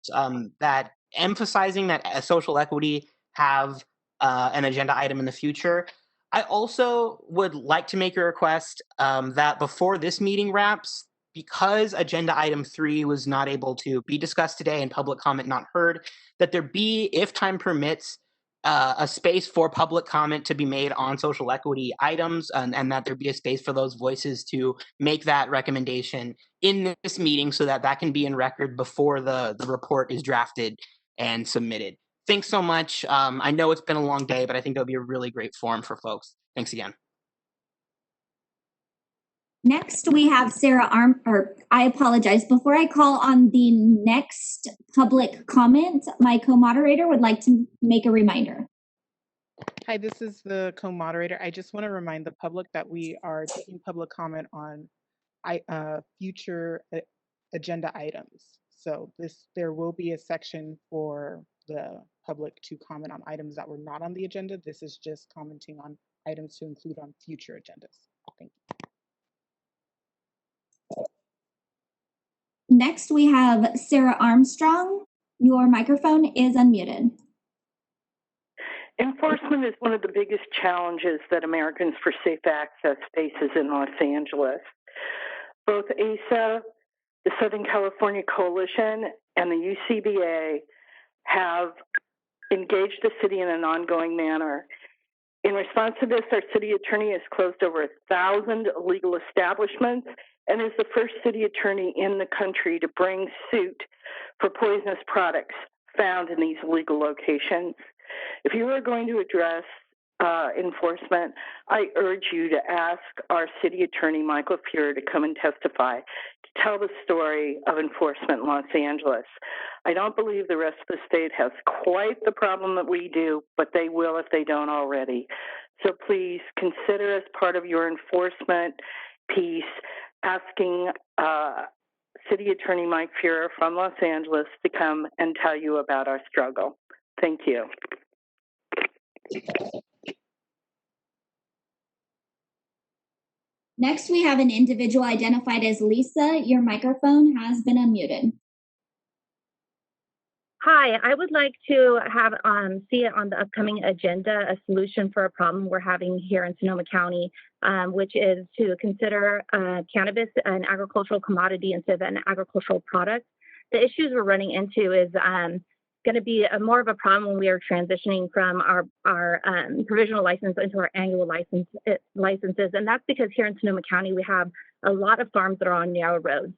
that emphasizing that social equity have an agenda item in the future. I also would like to make a request that before this meeting wraps, because agenda item 3 was not able to be discussed today and public comment not heard, that there be, if time permits, a space for public comment to be made on social equity items, and that there be a space for those voices to make that recommendation in this meeting so that that can be in record before the report is drafted and submitted. Thanks so much. I know it's been a long day, but I think it'll be a really great forum for folks. Thanks again. Next, we have Sarah I apologize. Before I call on the next public comment, my co-moderator would like to make a reminder. Hi, this is the co-moderator. I just want to remind the public that we are taking public comment on future agenda items. So there will be a section for the public to comment on items that were not on the agenda. This is just commenting on items to include on future agendas. Thank you. Next, we have Sarah Armstrong. Your microphone is unmuted. Enforcement is one of the biggest challenges that Americans for Safe Access faces in Los Angeles. Both ASA, the Southern California Coalition, and the UCBA have engaged the city in an ongoing manner. In response to this, our city attorney has closed over 1,000 illegal establishments and is the first city attorney in the country to bring suit for poisonous products found in these illegal locations. If you are going to address enforcement, I urge you to ask our city attorney, Michael Fuhrer, to come and testify, to tell the story of enforcement in Los Angeles. I don't believe the rest of the state has quite the problem that we do, but they will if they don't already. So please consider as part of your enforcement piece asking City Attorney Mike Fuhrer from Los Angeles to come and tell you about our struggle. Thank you. Next, we have an individual identified as Lisa. Your microphone has been unmuted. Hi, I would like to have see it on the upcoming agenda, a solution for a problem we're having here in Sonoma County, which is to consider cannabis an agricultural commodity instead of an agricultural product. The issues we're running into is going to be more of a problem when we are transitioning from our provisional license into our annual licenses. And that's because here in Sonoma County, we have a lot of farms that are on narrow roads.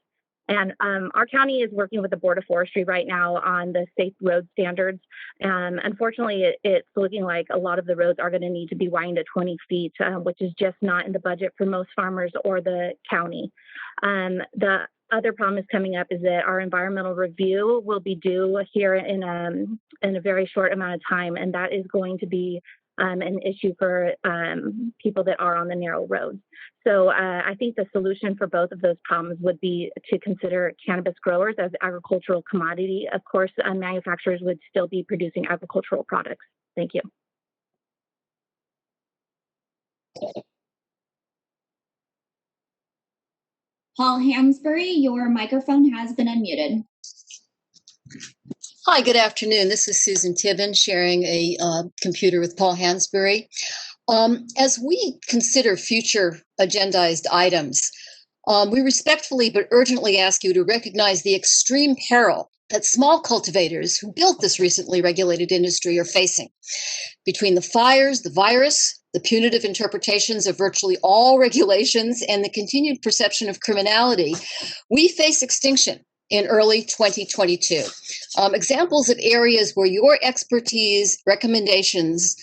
And our county is working with the Board of Forestry right now on the safe road standards. Unfortunately, it's looking like a lot of the roads are going to need to be widened to 20 feet, which is just not in the budget for most farmers or the county. The other problem is coming up is that our environmental review will be due here in a very short amount of time, and that is going to be an issue for people that are on the narrow roads. So I think the solution for both of those problems would be to consider cannabis growers as agricultural commodity. Of course, manufacturers would still be producing agricultural products. Thank you. Paul Hansberry, your microphone has been unmuted. Hi, good afternoon. This is Susan Tibbin sharing a computer with Paul Hansberry. As we consider future agendized items, we respectfully but urgently ask you to recognize the extreme peril that small cultivators who built this recently regulated industry are facing. Between the fires, the virus, the punitive interpretations of virtually all regulations, and the continued perception of criminality, we face extinction in early 2022. Examples of areas where your expertise, recommendations,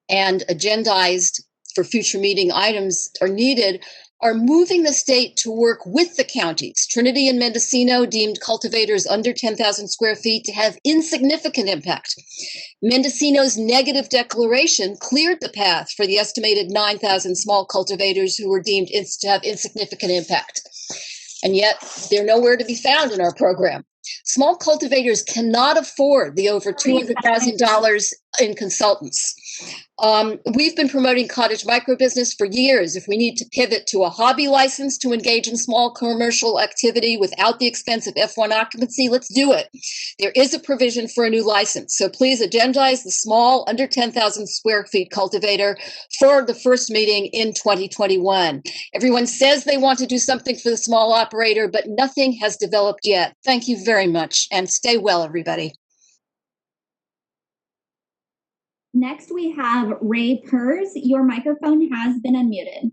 and agendized for future meeting items are needed are moving the state to work with the counties. Trinity and Mendocino deemed cultivators under 10,000 square feet to have insignificant impact. Mendocino's negative declaration cleared the path for the estimated 9,000 small cultivators who were deemed to have insignificant impact. And yet they're nowhere to be found in our program. Small cultivators cannot afford the over $200,000 in consultants. We've been promoting cottage microbusiness for years. If we need to pivot to a hobby license to engage in small commercial activity without the expense of F1 occupancy, let's do it. There is a provision for a new license. So please agendize the small under 10,000 square feet cultivator for the first meeting in 2021. Everyone says they want to do something for the small operator, but nothing has developed yet. Thank you very much, and stay well, everybody. Next, we have Ray Pers. Your microphone has been unmuted.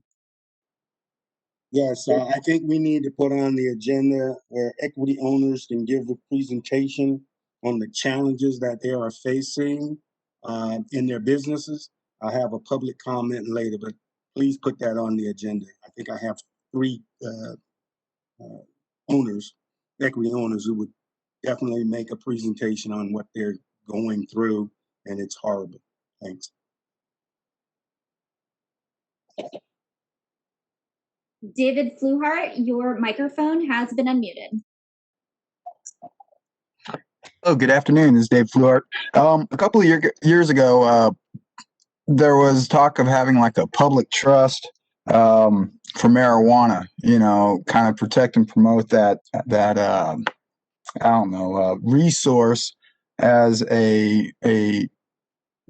Yes, I think we need to put on the agenda where equity owners can give a presentation on the challenges that they are facing in their businesses. I'll have a public comment later, but please put that on the agenda. I think I have 3 owners, equity owners, who would definitely make a presentation on what they're going through, and it's horrible. Thanks. David Fluhart, your microphone has been unmuted. Oh, good afternoon. This is Dave Fluhart. A couple of years ago, there was talk of having like a public trust for marijuana, you know, kind of protect and promote that resource as a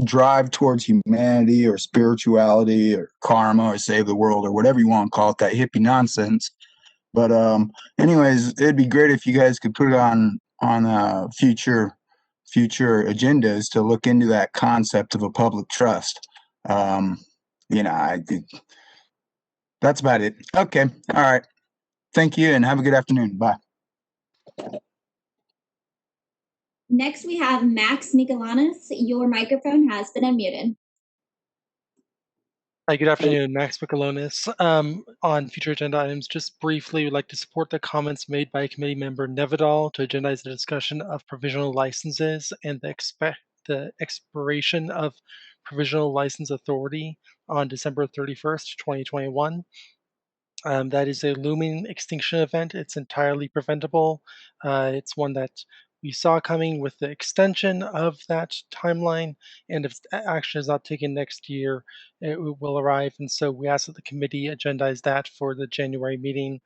drive towards humanity or spirituality or karma or save the world or whatever you want to call it, that hippie nonsense. But anyways, it'd be great if you guys could put it on future agendas to look into that concept of a public trust. You know, that's about it. Okay. All right. Thank you and have a good afternoon. Bye. Next, we have Max Michelanis. Your microphone has been unmuted. Hi, good afternoon. Max Michelanis. On future agenda items, just briefly, we'd like to support the comments made by Committee Member Nevedal to agendize the discussion of provisional licenses and the expiration of provisional license authority on December 31st, 2021. That is a looming extinction event. It's entirely preventable. It's one that we saw coming with the extension of that timeline, and if action is not taken next year, it will arrive. And so we ask that the committee agendize that for the January meeting.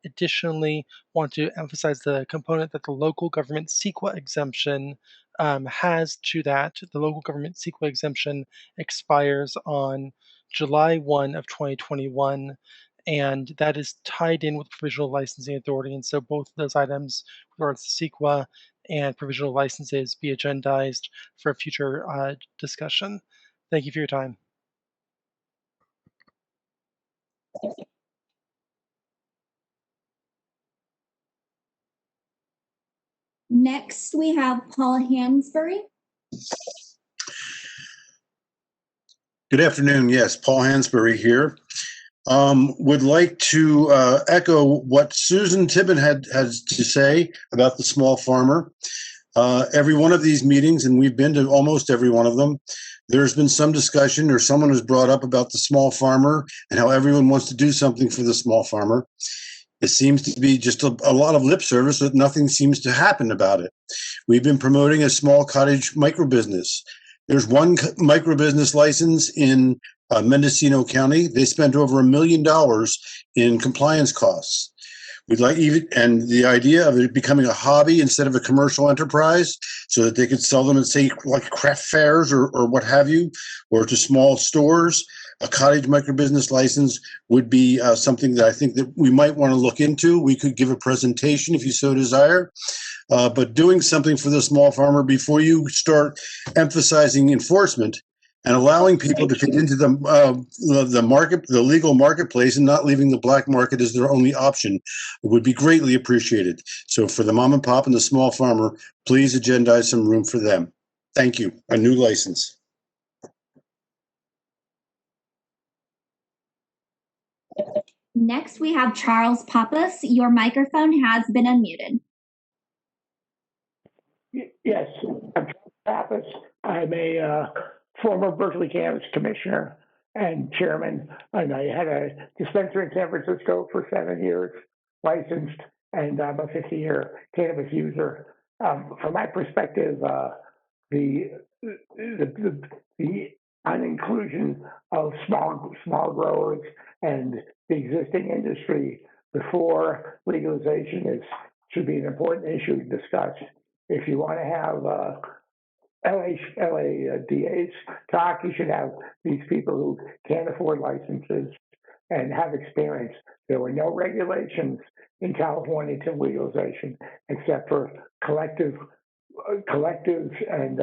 Additionally, want to emphasize the component that the local government CEQA exemption has to that. The local government CEQA exemption expires on July 1 of 2021. And that is tied in with provisional licensing authority. And so both of those items, with regards to CEQA and provisional licenses, be agendized for a future discussion. Thank you for your time. Next, we have Paul Hansberry. Good afternoon. Yes, Paul Hansberry here. Would like to echo what Susan Tibbin has to say about the small farmer. Every one of these meetings, and we've been to almost every one of them, there's been some discussion or someone has brought up about the small farmer and how everyone wants to do something for the small farmer. It seems to be just a lot of lip service, but nothing seems to happen about it. We've been promoting a small cottage microbusiness. There's one microbusiness license in Mendocino County. They spent over $1 million in compliance costs. We'd like and the idea of it becoming a hobby instead of a commercial enterprise, so that they could sell them at, say, like craft fairs or what have you, or to small stores. A cottage microbusiness license would be something that I think that we might want to look into. We could give a presentation if you so desire. But doing something for the small farmer before you start emphasizing enforcement and allowing people to get into the market, the legal marketplace, and not leaving the black market as their only option would be greatly appreciated. So for the mom and pop and the small farmer, please agendize some room for them. Thank you. A new license. Next, we have Charles Pappas. Your microphone has been unmuted. Yes, I'm Charles Pappas. I'm a former Berkeley Cannabis Commissioner and Chairman, and I had a dispensary in San Francisco for 7 years, licensed, and I'm a 50-year cannabis user. From my perspective, the uninclusion of small growers and the existing industry before legalization should be an important issue to discuss. If you want to have LADAs talk, you should have these people who can't afford licenses and have experience. There were no regulations in California till legalization, except for collectives and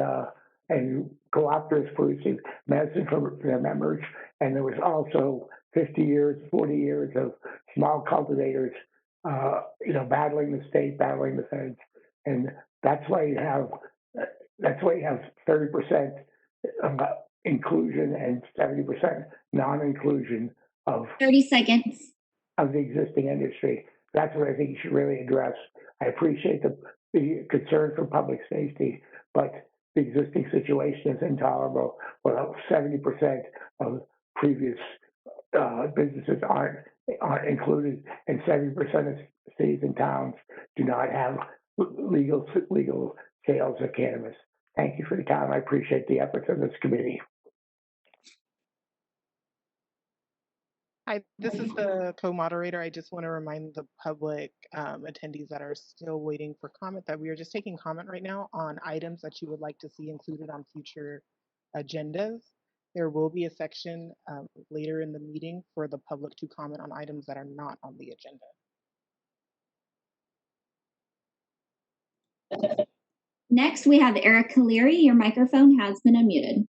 cooperatives producing medicine for their members. And there was also 50 years, 40 years of small cultivators, battling the state, battling the feds. And that's why you have 30% inclusion and 70% non-inclusion of 30 seconds of the existing industry. That's what I think you should really address. I appreciate the concern for public safety, but the existing situation is intolerable. Well, 70% of previous businesses aren't included, and 70% of cities and towns do not have legal sales of cannabis. Thank you for the time. I appreciate the efforts of this committee. Hi, this is the co-moderator. I just want to remind the public attendees that are still waiting for comment that we are just taking comment right now on items that you would like to see included on future agendas. There will be a section later in the meeting for the public to comment on items that are not on the agenda. Next, we have Eric Caleri. Your microphone has been unmuted.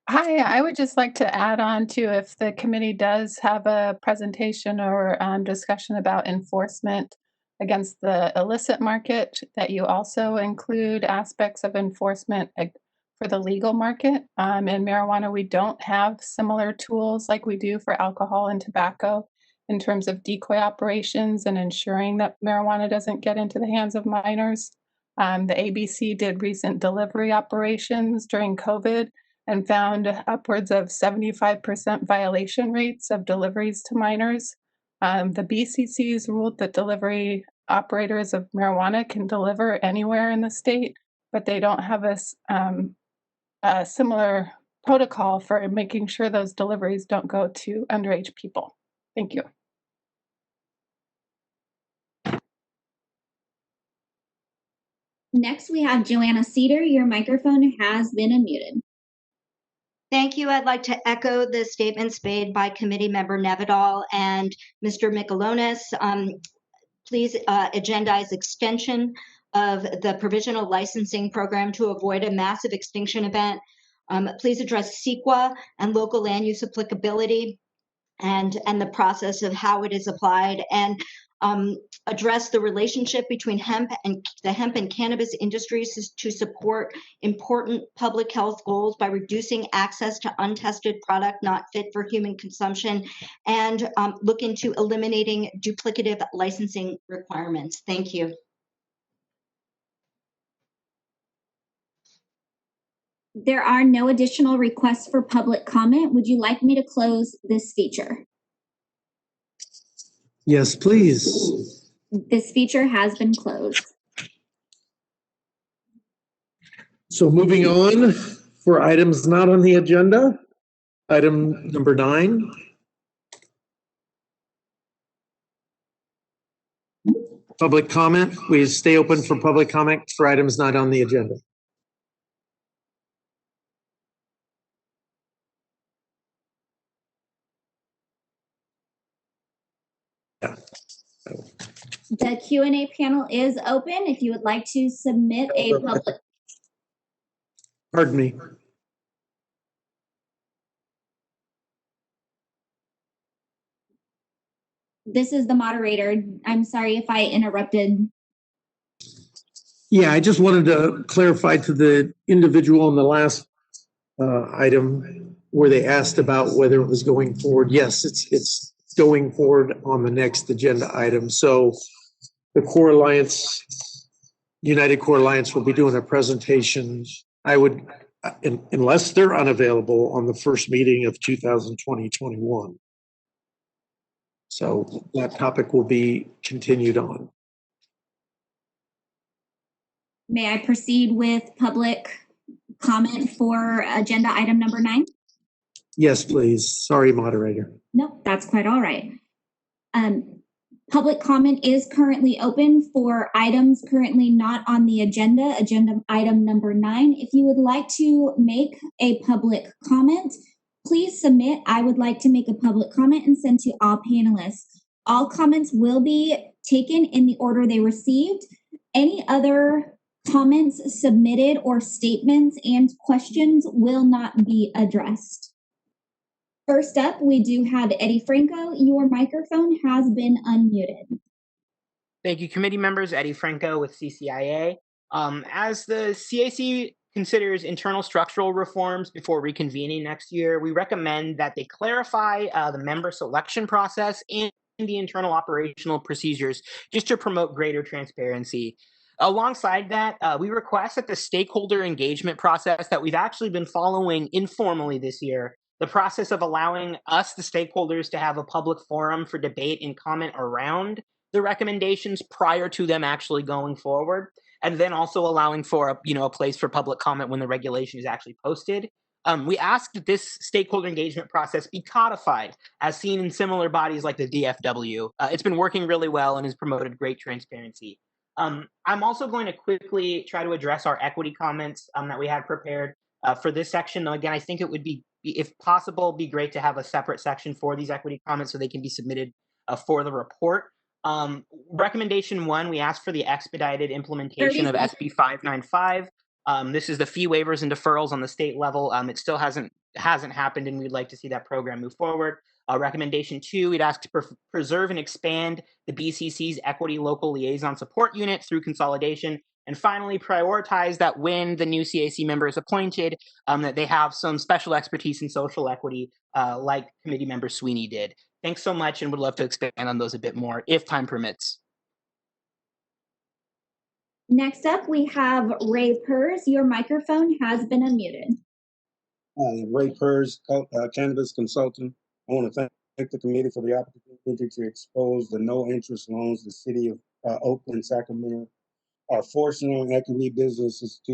Hi, I would just like to add on to if the committee does have a presentation or discussion about enforcement against the illicit market, that you also include aspects of enforcement for the legal market. In marijuana, we don't have similar tools like we do for alcohol and tobacco in terms of decoy operations and ensuring that marijuana doesn't get into the hands of minors. The ABC did recent delivery operations during COVID and found upwards of 75% violation rates of deliveries to minors. The BCC's ruled that delivery operators of marijuana can deliver anywhere in the state, but they don't have a similar protocol for making sure those deliveries don't go to underage people. Thank you. Next, we have Joanna Cedar. Your microphone has been unmuted. Thank you. I'd like to echo the statements made by Committee Member Nevedal and Mr. Michellonis. Please agendize extension of the provisional licensing program to avoid a massive extinction event. Please address CEQA and local land use applicability and the process of how it is applied, and address the relationship between hemp and cannabis industries to support important public health goals by reducing access to untested product not fit for human consumption, and look into eliminating duplicative licensing requirements. Thank you. There are no additional requests for public comment. Would you like me to close this feature? Yes, please. This feature has been closed. So moving on for items not on the agenda, item number 9. Public comment. We stay open for public comment for items not on the agenda. The Q&A panel is open. If you would like to submit a public. Pardon me. This is the moderator. I'm sorry if I interrupted. Yeah, I just wanted to clarify to the individual in the last item where they asked about whether it was going forward. Yes, it's going forward on the next agenda item. So the Core Alliance, United Core Alliance will be doing a presentation. I would, unless they're unavailable, on the first meeting of 2020-21. So that topic will be continued on. May I proceed with public comment for agenda item number 9? Yes, please. Sorry, moderator. No, that's quite all right. Public comment is currently open for items currently not on the agenda, agenda item number 9. If you would like to make a public comment, please submit "I would like to make a public comment" and send to all panelists. All comments will be taken in the order they received. Any other comments submitted or statements and questions will not be addressed. First up, we do have Eddie Franco. Your microphone has been unmuted. Thank you, committee members. Eddie Franco with CCIA. As the CAC considers internal structural reforms before reconvening next year, we recommend that they clarify the member selection process and the internal operational procedures just to promote greater transparency. Alongside that, we request that the stakeholder engagement process that we've actually been following informally this year, the process of allowing us, the stakeholders, to have a public forum for debate and comment around the recommendations prior to them actually going forward, and then also allowing for a place for public comment when the regulation is actually posted. We ask that this stakeholder engagement process be codified, as seen in similar bodies like the DFW. It's been working really well and has promoted great transparency. I'm also going to quickly try to address our equity comments that we had prepared for this section. Though again, I think it would be, if possible, be great to have a separate section for these equity comments so they can be submitted for the report. Recommendation 1, we ask for the expedited implementation of SB 595. This is the fee waivers and deferrals on the state level. It still hasn't happened, and we'd like to see that program move forward. Recommendation 2, we'd ask to preserve and expand the BCC's equity local liaison support unit through consolidation. And finally, prioritize that when the new CAC member is appointed, that they have some special expertise in social equity, like committee member Sweeney did. Thanks so much, and would love to expand on those a bit more if time permits. Next up, we have Ray Pers. Your microphone has been unmuted. Ray Pers, Cannabis consultant. I want to thank the committee for the opportunity to expose the no-interest loans the city of Oakland, Sacramento are forcing on equity businesses to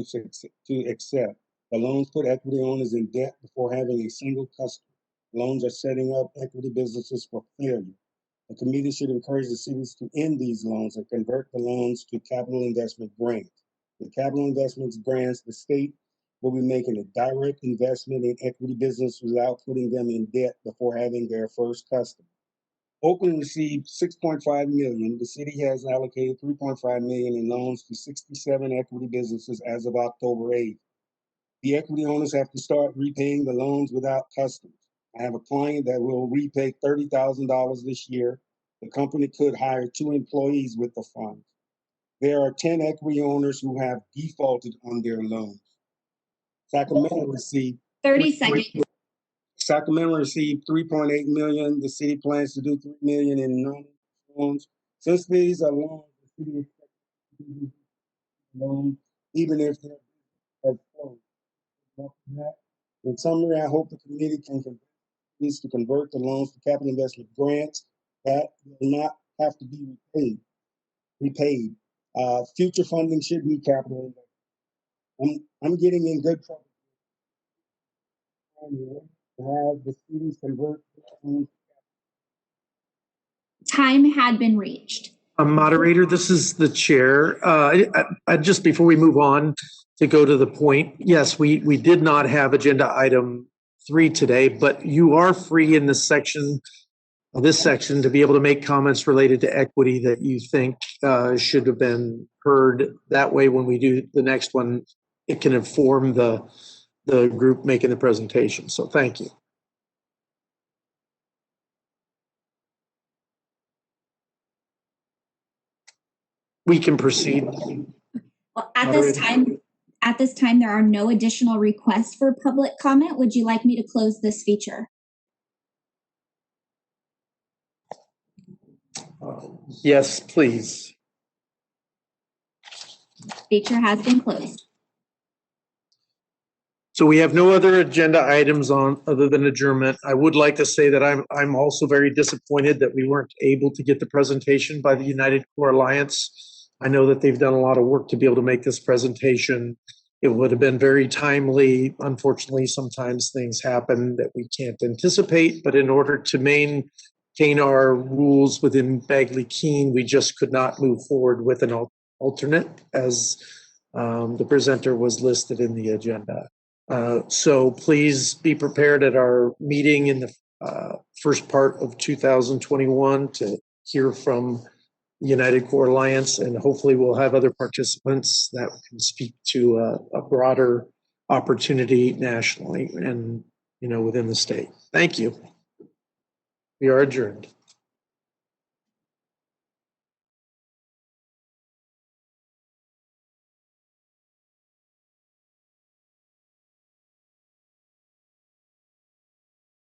accept. The loans put equity owners in debt before having a single customer. Loans are setting up equity businesses for failure. The committee should encourage the cities to end these loans and convert the loans to capital investment grants. With capital investments grants, the state will be making a direct investment in equity business without putting them in debt before having their first customer. Oakland received $6.5 million. The city has allocated $3.5 million in loans to 67 equity businesses as of October 8th. The equity owners have to start repaying the loans without customers. I have a client that will repay $30,000 this year. The company could hire 2 employees with the funds. There are 10 equity owners who have defaulted on their loans. Sacramento received 30 seconds. Sacramento received $3.8 million. The city plans to do $3 million in loans. Since these are loans, the city expects to do loans even if they have closed. In summary, I hope the committee can convince to convert the loans to capital investment grants that will not have to be repaid. Future funding should be capital investment. I'm getting in good trouble to have the cities convert loans. Time had been reached. Moderator, this is the chair. I just before we move on to go to the point, yes, we did not have agenda item 3 today, but you are free in this section to be able to make comments related to equity that you think should have been heard. That way, when we do the next one, it can inform the group making the presentation. So thank you. We can proceed. Well, at this time, there are no additional requests for public comment. Would you like me to close this feature? Yes, please. Feature has been closed. So we have no other agenda items on other than adjournment. I would like to say that I'm also very disappointed that we weren't able to get the presentation by the United Core Alliance. I know that they've done a lot of work to be able to make this presentation. It would have been very timely. Unfortunately, sometimes things happen that we can't anticipate, but in order to maintain our rules within Bagley-Keene, we just could not move forward with an alternate as the presenter was listed in the agenda. So please be prepared at our meeting in the first part of 2021 to hear from the United Core Alliance, and hopefully we'll have other participants that can speak to a broader opportunity nationally and within the state. Thank you. We are adjourned.